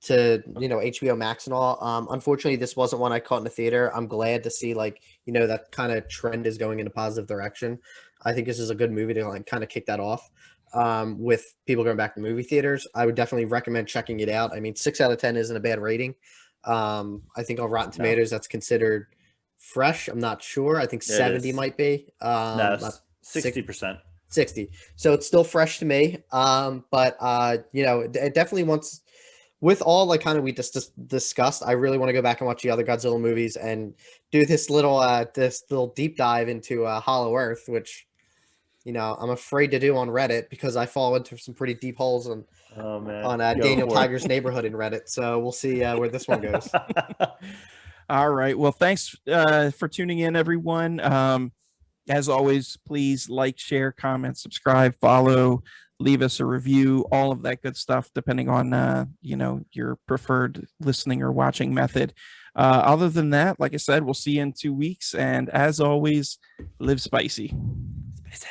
HBO Max and all. Unfortunately, this wasn't one I caught in the theater. I'm glad to see like that kind of trend is going in a positive direction. I think this is a good movie to like kind of kick that off. With people going back to movie theaters, I would definitely recommend checking it out. I mean, 6 out of 10 isn't a bad rating. I think on Rotten Tomatoes that's considered fresh. I'm not sure. I think 70 might be. No, 60%. 60. So it's still fresh to me. But it definitely wants, with all like kind of we just discussed, I really want to go back and watch the other Godzilla movies and do this little deep dive into Hollow Earth, which I'm afraid to do on Reddit because I fall into some pretty deep holes on Daniel Tiger's neighborhood in Reddit. So we'll see where this one goes. All right. Well, thanks for tuning in, everyone. As always, please like, share, comment, subscribe, follow, leave us a review, all of that good stuff, depending on, your preferred listening or watching method. Other than that, like I said, we'll see you in 2 weeks. And as always, live spicy. Spicy.